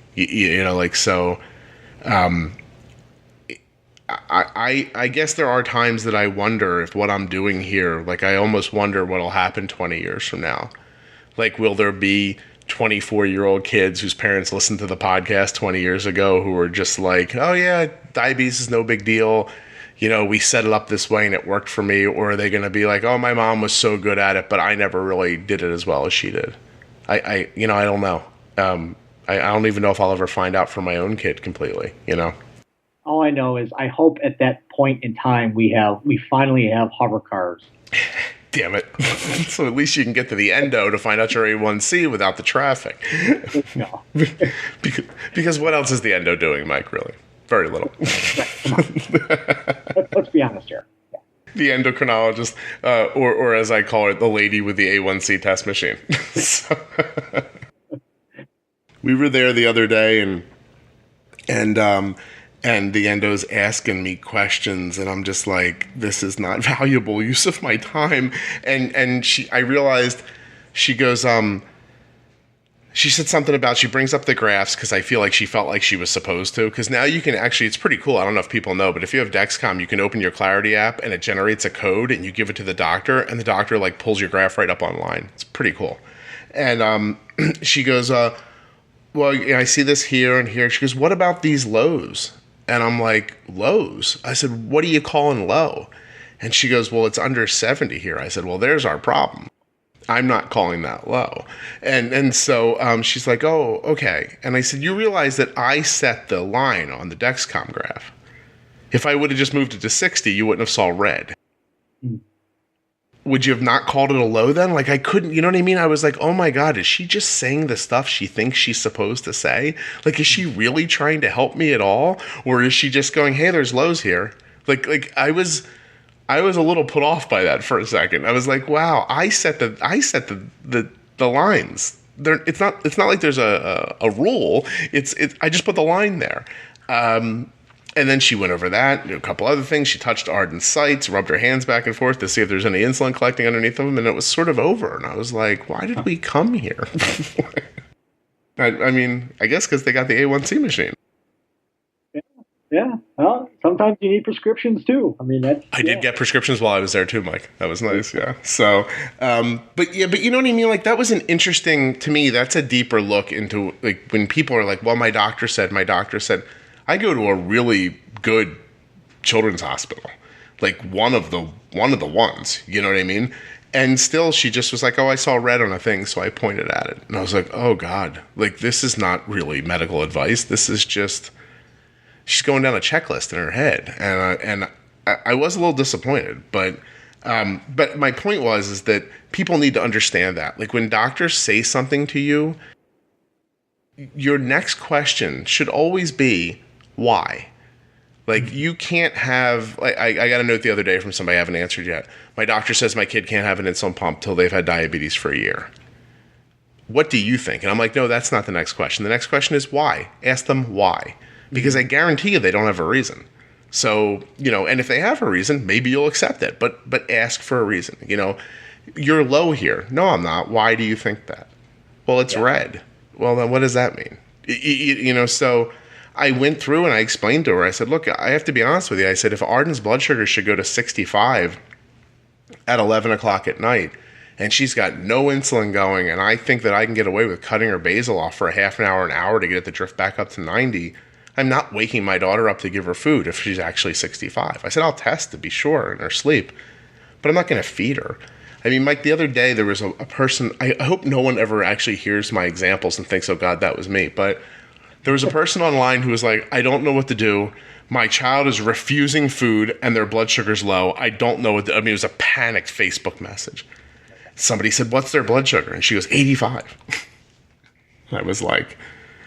I guess there are times that I wonder if what I'm doing here, like I almost wonder what'll happen 20 years from now. Like, will there be 24-year-old kids whose parents listened to the podcast 20 years ago who were just like, oh yeah, diabetes is no big deal. We set it up this way and it worked for me. Or are they going to be like, oh, my mom was so good at it, but I never really did it as well as she did. I don't know. I don't even know if I'll ever find out for my own kid completely, All I know is I hope at that point in time we finally have hover cars. Damn it. So at least you can get to the endo to find out your A1C without the traffic. No. because what else is the endo doing, Mike, really? Very little. Let's be honest here. Yeah. The endocrinologist, or as I call it, the lady with the A1C test machine. So, we were there the other day, and the endo's asking me questions, and I'm just like, this is not valuable use of my time. And I realized she goes, she said something about, she brings up the graphs because I feel like she felt like she was supposed to. Because now you can actually, it's pretty cool. I don't know if people know, but if you have Dexcom, you can open your Clarity app and it generates a code and you give it to the doctor, and the doctor like pulls your graph right up online. It's pretty cool. And she goes, well, I see this here and here. She goes, what about these lows? And I'm like, lows? I said, what are you calling low? And she goes, well, it's under 70 here. I said, well, there's our problem. I'm not calling that low. And so she's like, oh, okay. And I said, you realize that I set the line on the Dexcom graph. If I would have just moved it to 60, you wouldn't have saw red. Mm. Would you have not called it a low then? Like I couldn't, you know what I mean? I was like, oh my God, is she just saying the stuff she thinks she's supposed to say? Like, is she really trying to help me at all? Or is she just going, hey, there's lows here? Like I was a little put off by that for a second. I was like, wow, I set the lines. It's not like there's a rule. I just put the line there. And then she went over that, a couple other things. She touched Arden's sites, rubbed her hands back and forth to see if there's any insulin collecting underneath them, and it was sort of over. And I was like, why did we come here? I mean, I guess because they got the A1C machine. Yeah. Well, sometimes you need prescriptions too. I mean, I did get prescriptions while I was there too, Mike. That was nice. Yeah. So, but you know what I mean? Like that was an interesting, to me, that's a deeper look into like when people are like, well, my doctor said, I go to a really good children's hospital, like one of the ones, you know what I mean? And still she just was like, oh, I saw red on a thing. So I pointed at it and I was like, oh God, like this is not really medical advice. This is just, she's going down a checklist in her head. And I was a little disappointed, but my point is that people need to understand that. Like when doctors say something to you, your next question should always be, why? Like you can't have, like I got a note the other day from somebody I haven't answered yet. My doctor says my kid can't have an insulin pump till they've had diabetes for a year. What do you think? And I'm like, no, that's not the next question. The next question is why? Ask them why. Because I guarantee you they don't have a reason. So, and if they have a reason, maybe you'll accept it, but ask for a reason. You're low here. No, I'm not. Why do you think that? Well, it's red. Well, then what does that mean? So I went through and I explained to her, I said, look, I have to be honest with you. I said, if Arden's blood sugar should go to 65 at 11 o'clock at night, and she's got no insulin going, and I think that I can get away with cutting her basal off for a half an hour to get it to drift back up to 90, I'm not waking my daughter up to give her food if she's actually 65. I said, I'll test to be sure in her sleep, but I'm not going to feed her. I mean, Mike, the other day there was a person, I hope no one ever actually hears my examples and thinks, oh God, that was me. But there was a person online who was like, I don't know what to do. My child is refusing food and their blood sugar's low. I don't know what to, I mean, it was a panicked Facebook message. Somebody said, what's their blood sugar? And she goes, 85. I was like,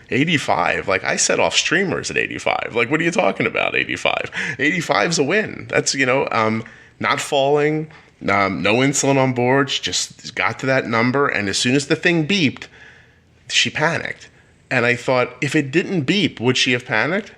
85? Like, I set off streamers at 85. Like, what are you talking about, 85? 85's a win. That's, not falling, no insulin on board. She just got to that number. And as soon as the thing beeped, she panicked. And I thought, if it didn't beep, would she have panicked?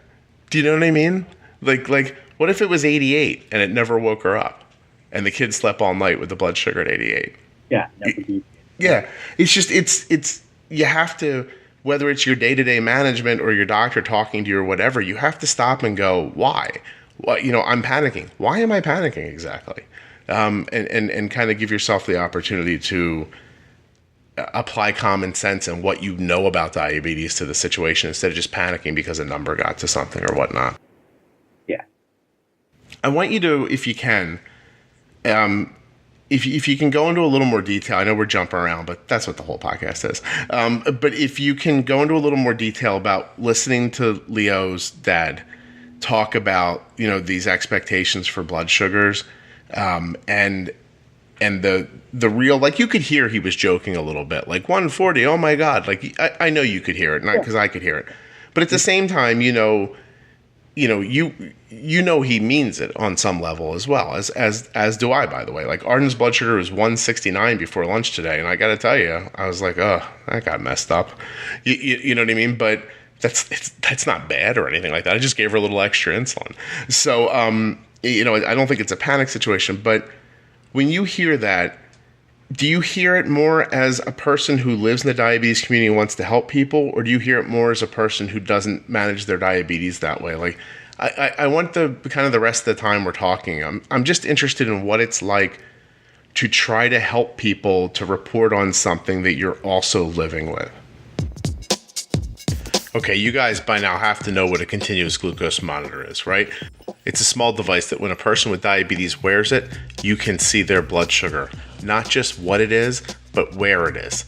Do you know what I mean? Like, what if it was 88 and it never woke her up? And the kid slept all night with the blood sugar at 88. Yeah. Never beep. Yeah. It's just, it's, you have to, whether it's your day-to-day management or your doctor talking to you or whatever, you have to stop and go, why? Well, I'm panicking. Why am I panicking exactly? And kind of give yourself the opportunity to apply common sense and what you know about diabetes to the situation instead of just panicking because a number got to something or whatnot. Yeah. I want you to, if you can, if you can go into a little more detail, I know we're jumping around, but that's what the whole podcast is. But if you can go into a little more detail about listening to Leo's dad talk about, these expectations for blood sugars, and the real, like, you could hear he was joking a little bit, like 140, oh my God. Like, I know you could hear it, not because I could hear it. But at the same time, you know he means it on some level as well, as do I, by the way. Like, Arden's blood sugar was 169 before lunch today, and I got to tell you, I was like, oh, that got messed up. You know what I mean? But that's not bad or anything like that. I just gave her a little extra insulin. So, I don't think it's a panic situation. But when you hear that, do you hear it more as a person who lives in the diabetes community and wants to help people, or do you hear it more as a person who doesn't manage their diabetes that way? Like, I want the kind of the rest of the time we're talking, I'm just interested in what it's like to try to help people to report on something that you're also living with. Okay, you guys by now have to know what a continuous glucose monitor is, right? It's a small device that when a person with diabetes wears it, you can see their blood sugar. Not just what it is, but where it is.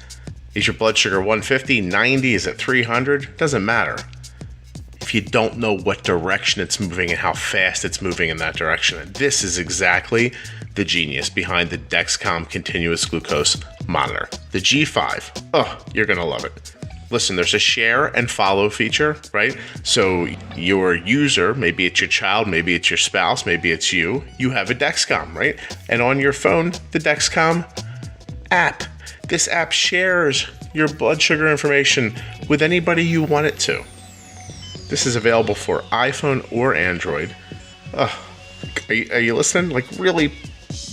Is your blood sugar 150, 90, is it 300? Doesn't matter. If you don't know what direction it's moving and how fast it's moving in that direction. And this is exactly the genius behind the Dexcom continuous glucose monitor. The G5. Oh, you're going to love it. Listen, there's a share and follow feature, right? So your user, maybe it's your child, maybe it's your spouse, maybe it's you have a Dexcom, right? And on your phone, the Dexcom app. This app shares your blood sugar information with anybody you want it to. This is available for iPhone or Android. Are you listening? Like, really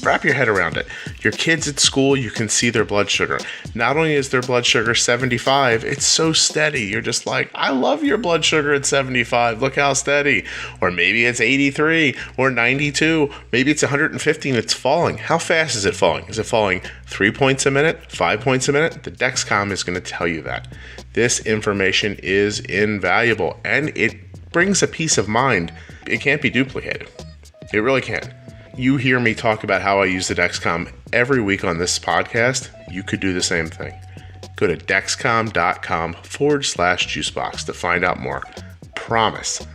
wrap your head around it. Your kids at school, you can see their blood sugar. Not only is their blood sugar 75, it's so steady. You're just like, I love your blood sugar at 75. Look how steady. Or maybe it's 83 or 92. Maybe it's 150 and it's falling. How fast is it falling? Is it falling 3 points a minute, 5 points a minute? The Dexcom is going to tell you that. This information is invaluable and it brings a peace of mind. It can't be duplicated. It really can't. You hear me talk about how I use the Dexcom every week on this podcast. You could do the same thing. Go to dexcom.com/juicebox to find out more. I promise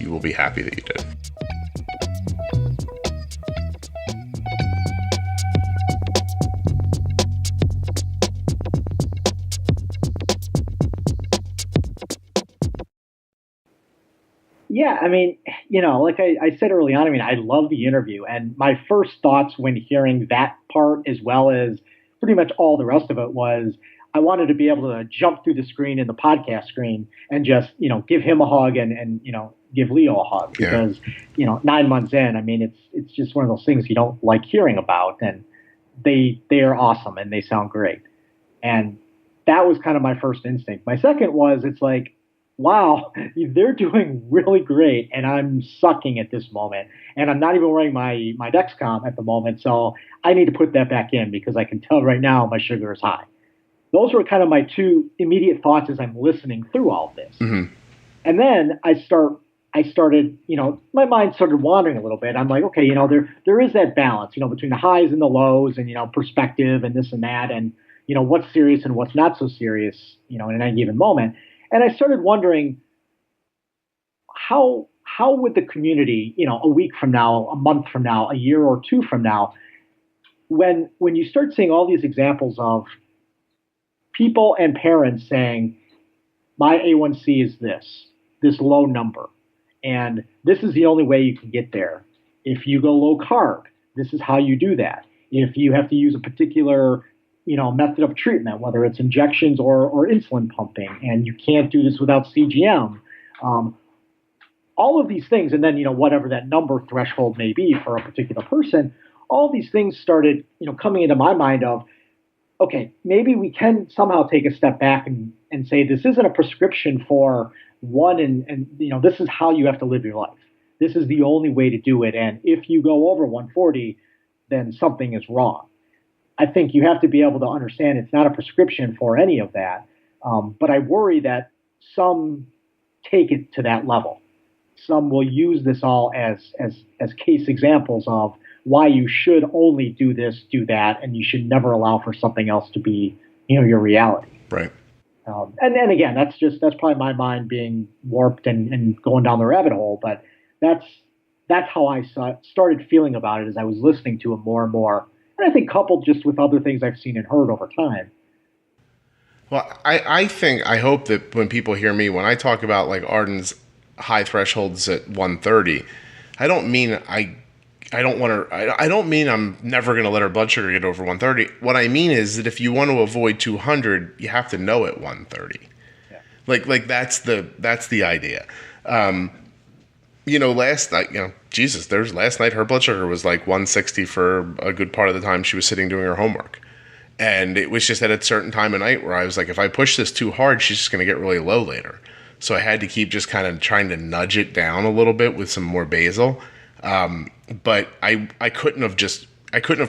you will be happy that you did. Yeah, I mean, like I said early on, I mean, I love the interview. And my first thoughts when hearing that part, as well as pretty much all the rest of it, was I wanted to be able to jump through the screen in the podcast screen and just, give him a hug and give Leo a hug because, 9 months in, I mean, it's just one of those things you don't like hearing about, and they are awesome and they sound great. And that was kind of my first instinct. My second was, it's like, wow, they're doing really great, and I'm sucking at this moment. And I'm not even wearing my Dexcom at the moment, so I need to put that back in because I can tell right now my sugar is high. Those were kind of my two immediate thoughts as I'm listening through all of this. Mm-hmm. And then I started, my mind started wandering a little bit. I'm like, okay, there is that balance, between the highs and the lows and, perspective and this and that and, what's serious and what's not so serious, in any given moment. And I started wondering how would the community, a week from now, a month from now, a year or two from now, when you start seeing all these examples of people and parents saying, my A1C is this low number, and this is the only way you can get there. If you go low carb, this is how you do that. If you have to use a particular method of treatment, whether it's injections or insulin pumping, and you can't do this without CGM, all of these things, and then, whatever that number threshold may be for a particular person, all these things started, coming into my mind of, okay, maybe we can somehow take a step back and say, this isn't a prescription for one, and this is how you have to live your life. This is the only way to do it. And if you go over 140, then something is wrong. I think you have to be able to understand it's not a prescription for any of that. But I worry that some take it to that level. Some will use this all as case examples of why you should only do this, do that, and you should never allow for something else to be, your reality. Right. And again, that's probably my mind being warped and going down the rabbit hole. But that's how I started feeling about it as I was listening to it more and more. And I think coupled just with other things I've seen and heard over time. Well, I hope that when people hear me, when I talk about like Arden's high thresholds at 130, I don't mean I don't mean I'm never going to let her blood sugar get over 130. What I mean is that if you want to avoid 200, you have to know at 130. Yeah. Like that's the idea. Last night, last night her blood sugar was like 160 for a good part of the time she was sitting doing her homework. And it was just at a certain time of night where I was like, if I push this too hard, she's just going to get really low later. So I had to keep just kind of trying to nudge it down a little bit with some more basal. But I couldn't have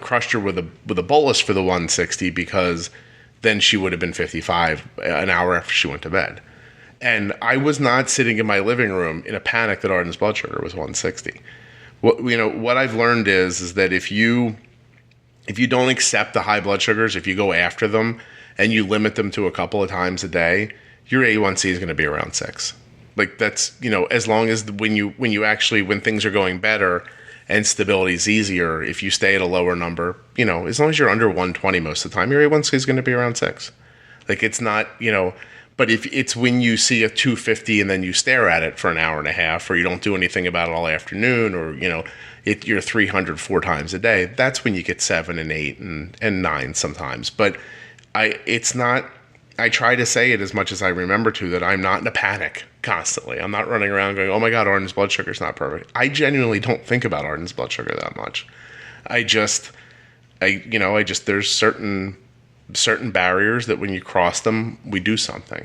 crushed her with a bolus for the 160 because then she would have been 55 an hour after she went to bed. And I was not sitting in my living room in a panic that Arden's blood sugar was 160. What I've learned is that if you don't accept the high blood sugars, if you go after them and you limit them to a couple of times a day, your A1C is going to be around 6. Like that's, as long as when things are going better and stability is easier, if you stay at a lower number, as long as you're under 120 most of the time, your A1C is going to be around 6. Like it's not, but if it's when you see a 250 and then you stare at it for an hour and a half, or you don't do anything about it all afternoon, or, you're 300 4 times a day, that's when you get 7 and 8 and 9 sometimes. But I try to say it as much as I remember to, that I'm not in a panic constantly. I'm not running around going, oh my God, Arden's blood sugar is not perfect. I genuinely don't think about Arden's blood sugar that much. There's certain barriers that when you cross them, we do something.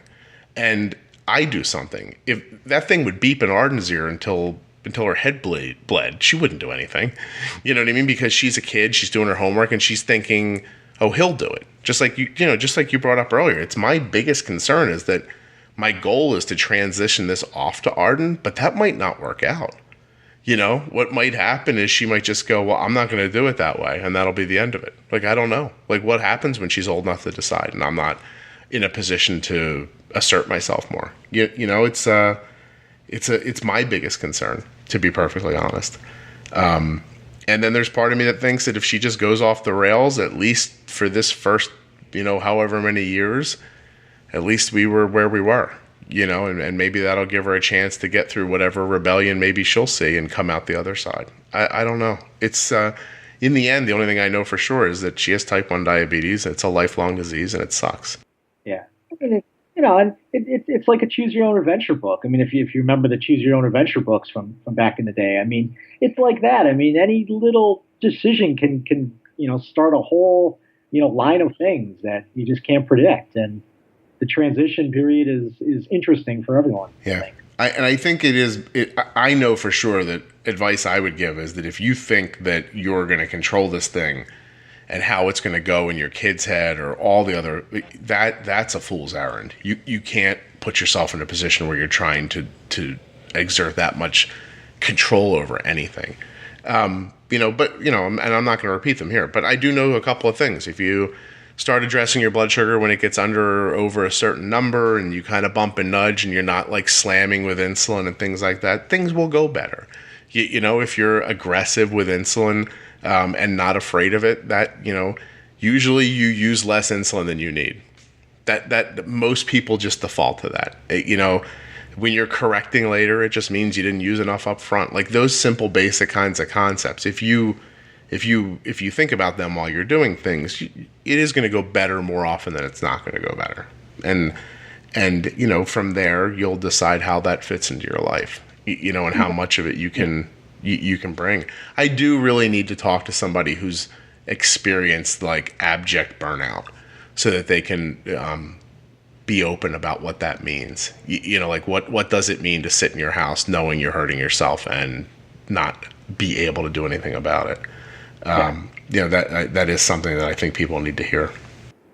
And I do something. If that thing would beep in Arden's ear until her head bled, she wouldn't do anything. You know what I mean? Because she's a kid, she's doing her homework, and she's thinking, oh, he'll do it. Just like you brought up earlier. It's my biggest concern is that my goal is to transition this off to Arden, but that might not work out. What might happen is she might just go, well, I'm not going to do it that way, and that'll be the end of it. Like, I don't know. Like, what happens when she's old enough to decide, and I'm not in a position to assert myself more? It's my biggest concern, to be perfectly honest. And then there's part of me that thinks that if she just goes off the rails, at least for this first, however many years, at least we were where we were, and maybe that'll give her a chance to get through whatever rebellion maybe she'll see and come out the other side. I don't know. It's, in the end, the only thing I know for sure is that she has type 1 diabetes. It's a lifelong disease and it sucks. Yeah. I mean, and it's like a choose your own adventure book. I mean, if you remember the choose your own adventure books from back in the day, I mean, it's like that. I mean, any little decision can start a whole line of things that you just can't predict, and the transition period is interesting for everyone. Yeah. I think I know for sure that advice I would give is that if you think that you're going to control this thing and how it's going to go in your kid's head or all the other, that's a fool's errand. You can't put yourself in a position where you're trying to exert that much control over anything. But and I'm not going to repeat them here, but I do know a couple of things. If you start addressing your blood sugar when it gets under or over a certain number and you kind of bump and nudge and you're not like slamming with insulin and things like that, things will go better. If you're aggressive with insulin and not afraid of it, that, usually you use less insulin than you need. That most people just default to that. When you're correcting later, it just means you didn't use enough up front. Like those simple, basic kinds of concepts. If you think about them while you're doing things, it is going to go better more often than it's not going to go better. And from there, you'll decide how that fits into your life, and how much of it you can bring. I do really need to talk to somebody who's experienced like abject burnout so that they can be open about what that means. Like what does it mean to sit in your house knowing you're hurting yourself and not be able to do anything about it? That is something that I think people need to hear.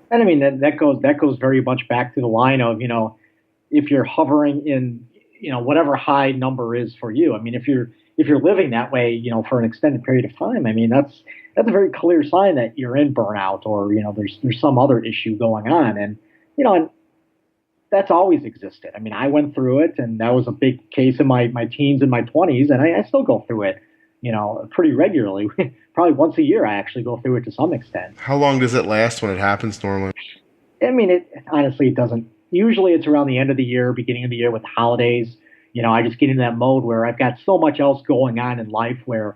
And I mean that goes very much back to the line of if you're hovering in whatever high number is for you. I mean if you're living that way for an extended period of time, I mean that's a very clear sign that you're in burnout or there's some other issue going on, and and that's always existed. I mean I went through it, and that was a big case in my teens and my 20s, and I still go through it pretty regularly. Probably once a year, I actually go through it to some extent. How long does it last when it happens normally? I mean, honestly, it doesn't. Usually it's around the end of the year, beginning of the year with the holidays. I just get into that mode where I've got so much else going on in life where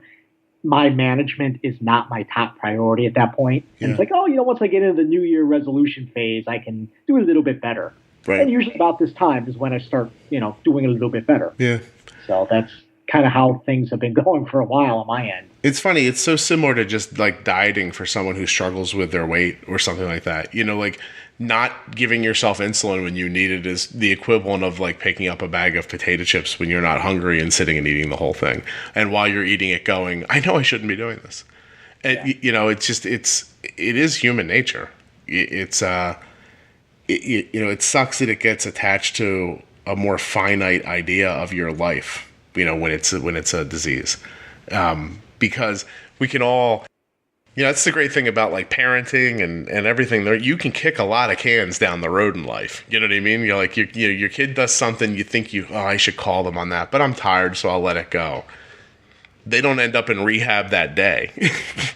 my management is not my top priority at that point. Yeah. And it's like, once I get into the New Year resolution phase, I can do a little bit better. Right. And usually about this time is when I start, doing a little bit better. Yeah. So that's kind of how things have been going for a while on my end. It's funny. It's so similar to just like dieting for someone who struggles with their weight or something like that. Like not giving yourself insulin when you need it is the equivalent of like picking up a bag of potato chips when you're not hungry and sitting and eating the whole thing. And while you're eating it going, I know I shouldn't be doing this. And, it is human nature. It sucks that it gets attached to a more finite idea of your life. When it's a disease, because we can all, that's the great thing about like parenting and everything. There, you can kick a lot of cans down the road in life. You know what I mean? You're like your kid does something, you think I should call them on that, but I'm tired, so I'll let it go. They don't end up in rehab that day.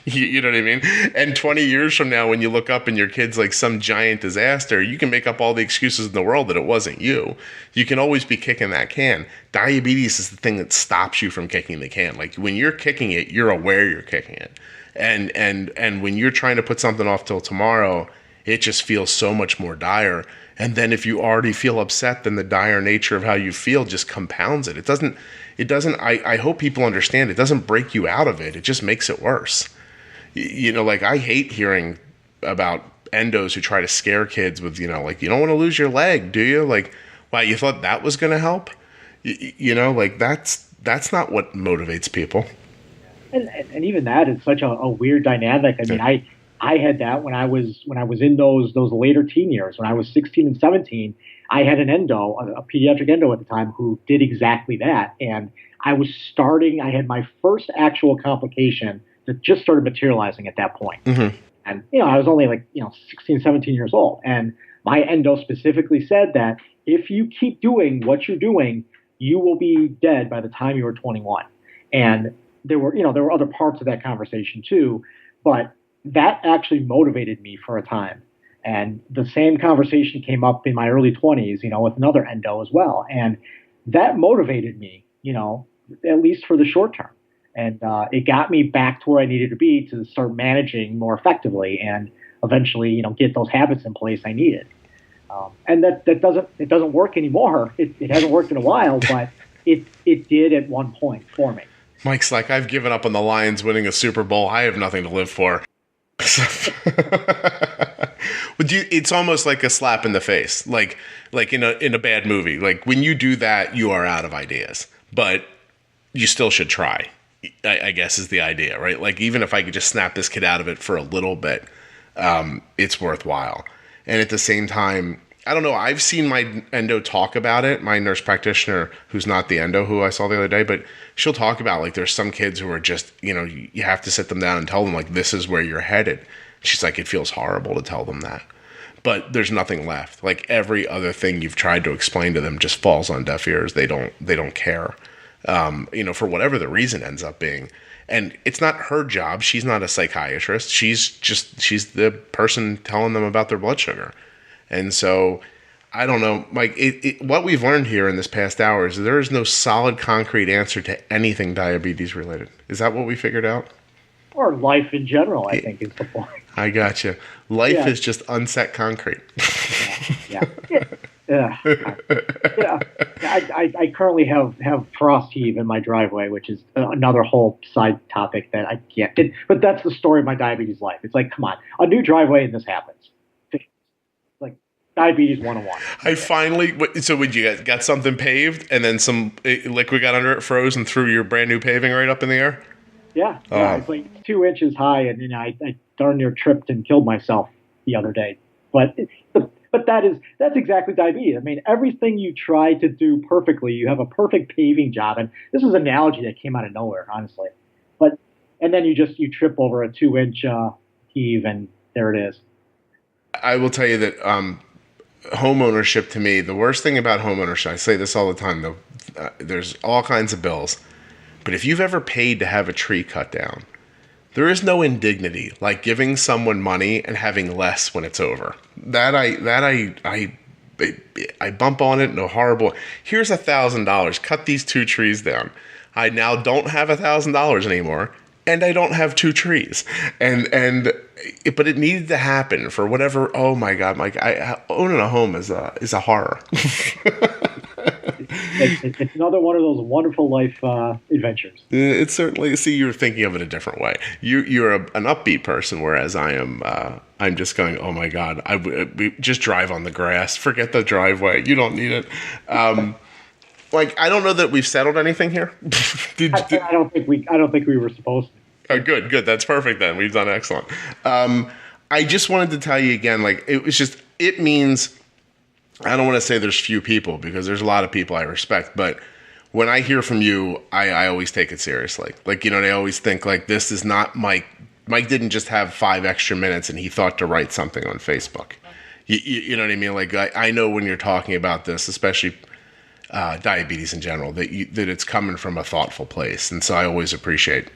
You know what I mean? And 20 years from now, when you look up and your kid's like some giant disaster, you can make up all the excuses in the world that it wasn't you. You can always be kicking that can. Diabetes is the thing that stops you from kicking the can. Like when you're kicking it, you're aware you're kicking it. And when you're trying to put something off till tomorrow, it just feels so much more dire. And then if you already feel upset, then the dire nature of how you feel just compounds it. It doesn't, I hope people understand, it doesn't break you out of it. It just makes it worse. Like I hate hearing about endos who try to scare kids with, like, you don't want to lose your leg, do you? Like, wow, you thought that was going to help? Like that's not what motivates people. And even that is such a weird dynamic. I mean, I had that when I was in those later teen years, when I was 16 and 17. I had an endo, a pediatric endo at the time, who did exactly that. And I had my first actual complication that just started materializing at that point. Mm-hmm. And, I was only 16, 17 years old. And my endo specifically said that if you keep doing what you're doing, you will be dead by the time you are 21. And there were other parts of that conversation too, but that actually motivated me for a time. And the same conversation came up in my early 20s, with another endo as well. And that motivated me, at least for the short term. And it got me back to where I needed to be to start managing more effectively and eventually, get those habits in place I needed. And that doesn't work anymore. It hasn't worked in a while, but it did at one point for me. Mike's like, I've given up on the Lions winning a Super Bowl. I have nothing to live for. It's almost like a slap in the face, like in a bad movie. Like when you do that, you are out of ideas, but you still should try. I guess is the idea, right? Like even if I could just snap this kid out of it for a little bit, it's worthwhile. And at the same time, I don't know. I've seen my endo talk about it. My nurse practitioner, who's not the endo, who I saw the other day, but she'll talk about like there's some kids who are just, you have to sit them down and tell them like this is where you're headed. She's like, it feels horrible to tell them that, but there's nothing left. Like every other thing you've tried to explain to them just falls on deaf ears. They don't care, for whatever the reason ends up being. And it's not her job. She's not a psychiatrist. She's the person telling them about their blood sugar. And so, I don't know, Mike, what we've learned here in this past hour is there is no solid, concrete answer to anything diabetes related. Is that what we figured out? Or life in general, I think, is the point. I got you. Life is just unset concrete. Yeah. I currently have frost heave in my driveway, which is another whole side topic that I can't. But that's the story of my diabetes life. It's like, come on, a new driveway and this happens. Like diabetes 101. I finally. So when you got something paved and then some liquid got under it, froze, and threw your brand new paving right up in the air? Yeah. It's like 2 inches high, and I darn near tripped and killed myself the other day. But that's exactly diabetes. I mean, everything you try to do perfectly, you have a perfect paving job, and this is an analogy that came out of nowhere, honestly. And then you trip over a 2-inch heave, and there it is. I will tell you that home ownership, to me, the worst thing about home ownership, I say this all the time, though, there's all kinds of bills, but if you've ever paid to have a tree cut down, there is no indignity like giving someone money and having less when it's over. I bump on it in a horrible, here's $1,000, cut these 2 trees down. I now don't have $1,000 anymore, and I don't have 2 trees. But it needed to happen for whatever. Oh my God, Mike! Owning a home is a horror. It's another one of those wonderful life adventures. It's certainly. See, you're thinking of it a different way. You're an upbeat person, whereas I am. I'm just going, oh my God! We just drive on the grass. Forget the driveway. You don't need it. Like, I don't know that we've settled anything here. I don't think we were supposed to. Oh, good. That's perfect then. We've done excellent. I just wanted to tell you again, like, it means, I don't want to say there's few people because there's a lot of people I respect, but when I hear from you, I always take it seriously. Like, they always think like, this is not Mike. Mike didn't just have 5 extra minutes and he thought to write something on Facebook. You know what I mean? Like, I know when you're talking about this, especially diabetes in general, that it's coming from a thoughtful place, and so I always appreciate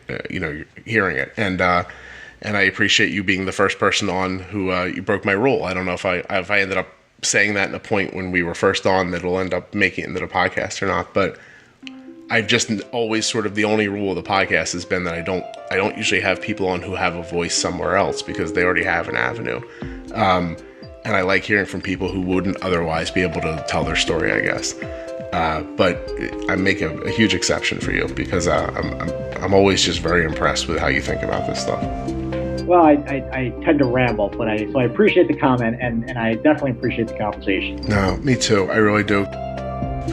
hearing it, and I appreciate you being the first person on who you broke my rule. I don't know if I ended up saying that in a point when we were first on that will end up making it into the podcast or not, but I've just always sort of, the only rule of the podcast has been that I don't usually have people on who have a voice somewhere else because they already have an avenue, and I like hearing from people who wouldn't otherwise be able to tell their story, I guess. But I make a huge exception for you because I'm always just very impressed with how you think about this stuff. Well, I tend to ramble, but I appreciate the comment, and I definitely appreciate the conversation. No, me too. I really do.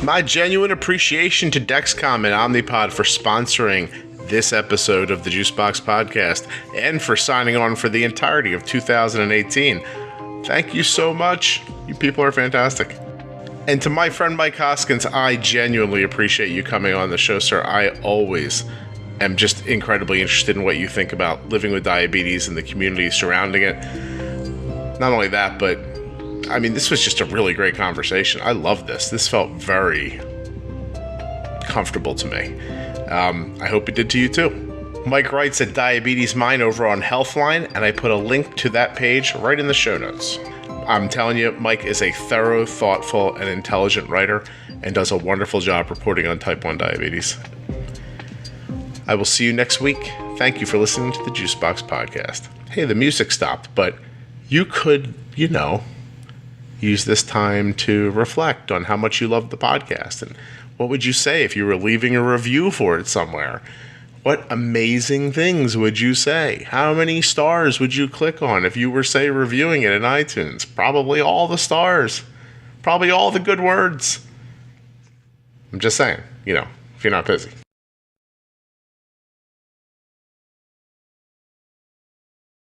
My genuine appreciation to Dexcom and Omnipod for sponsoring this episode of the Juicebox Podcast and for signing on for the entirety of 2018. Thank you so much. You people are fantastic. And to my friend Mike Hoskins, I genuinely appreciate you coming on the show, sir. I always am just incredibly interested in what you think about living with diabetes and the community surrounding it. Not only that, but I mean, this was just a really great conversation. I love this. This felt very comfortable to me. I hope it did to you too. Mike writes at Diabetes Mind over on Healthline, and I put a link to that page right in the show notes. I'm telling you, Mike is a thorough, thoughtful, and intelligent writer and does a wonderful job reporting on type 1 diabetes. I will see you next week. Thank you for listening to the Juicebox Podcast. Hey, the music stopped, but you could, use this time to reflect on how much you love the podcast. And what would you say if you were leaving a review for it somewhere? What amazing things would you say? How many stars would you click on if you were, say, reviewing it in iTunes? Probably all the stars. Probably all the good words. I'm just saying, if you're not busy.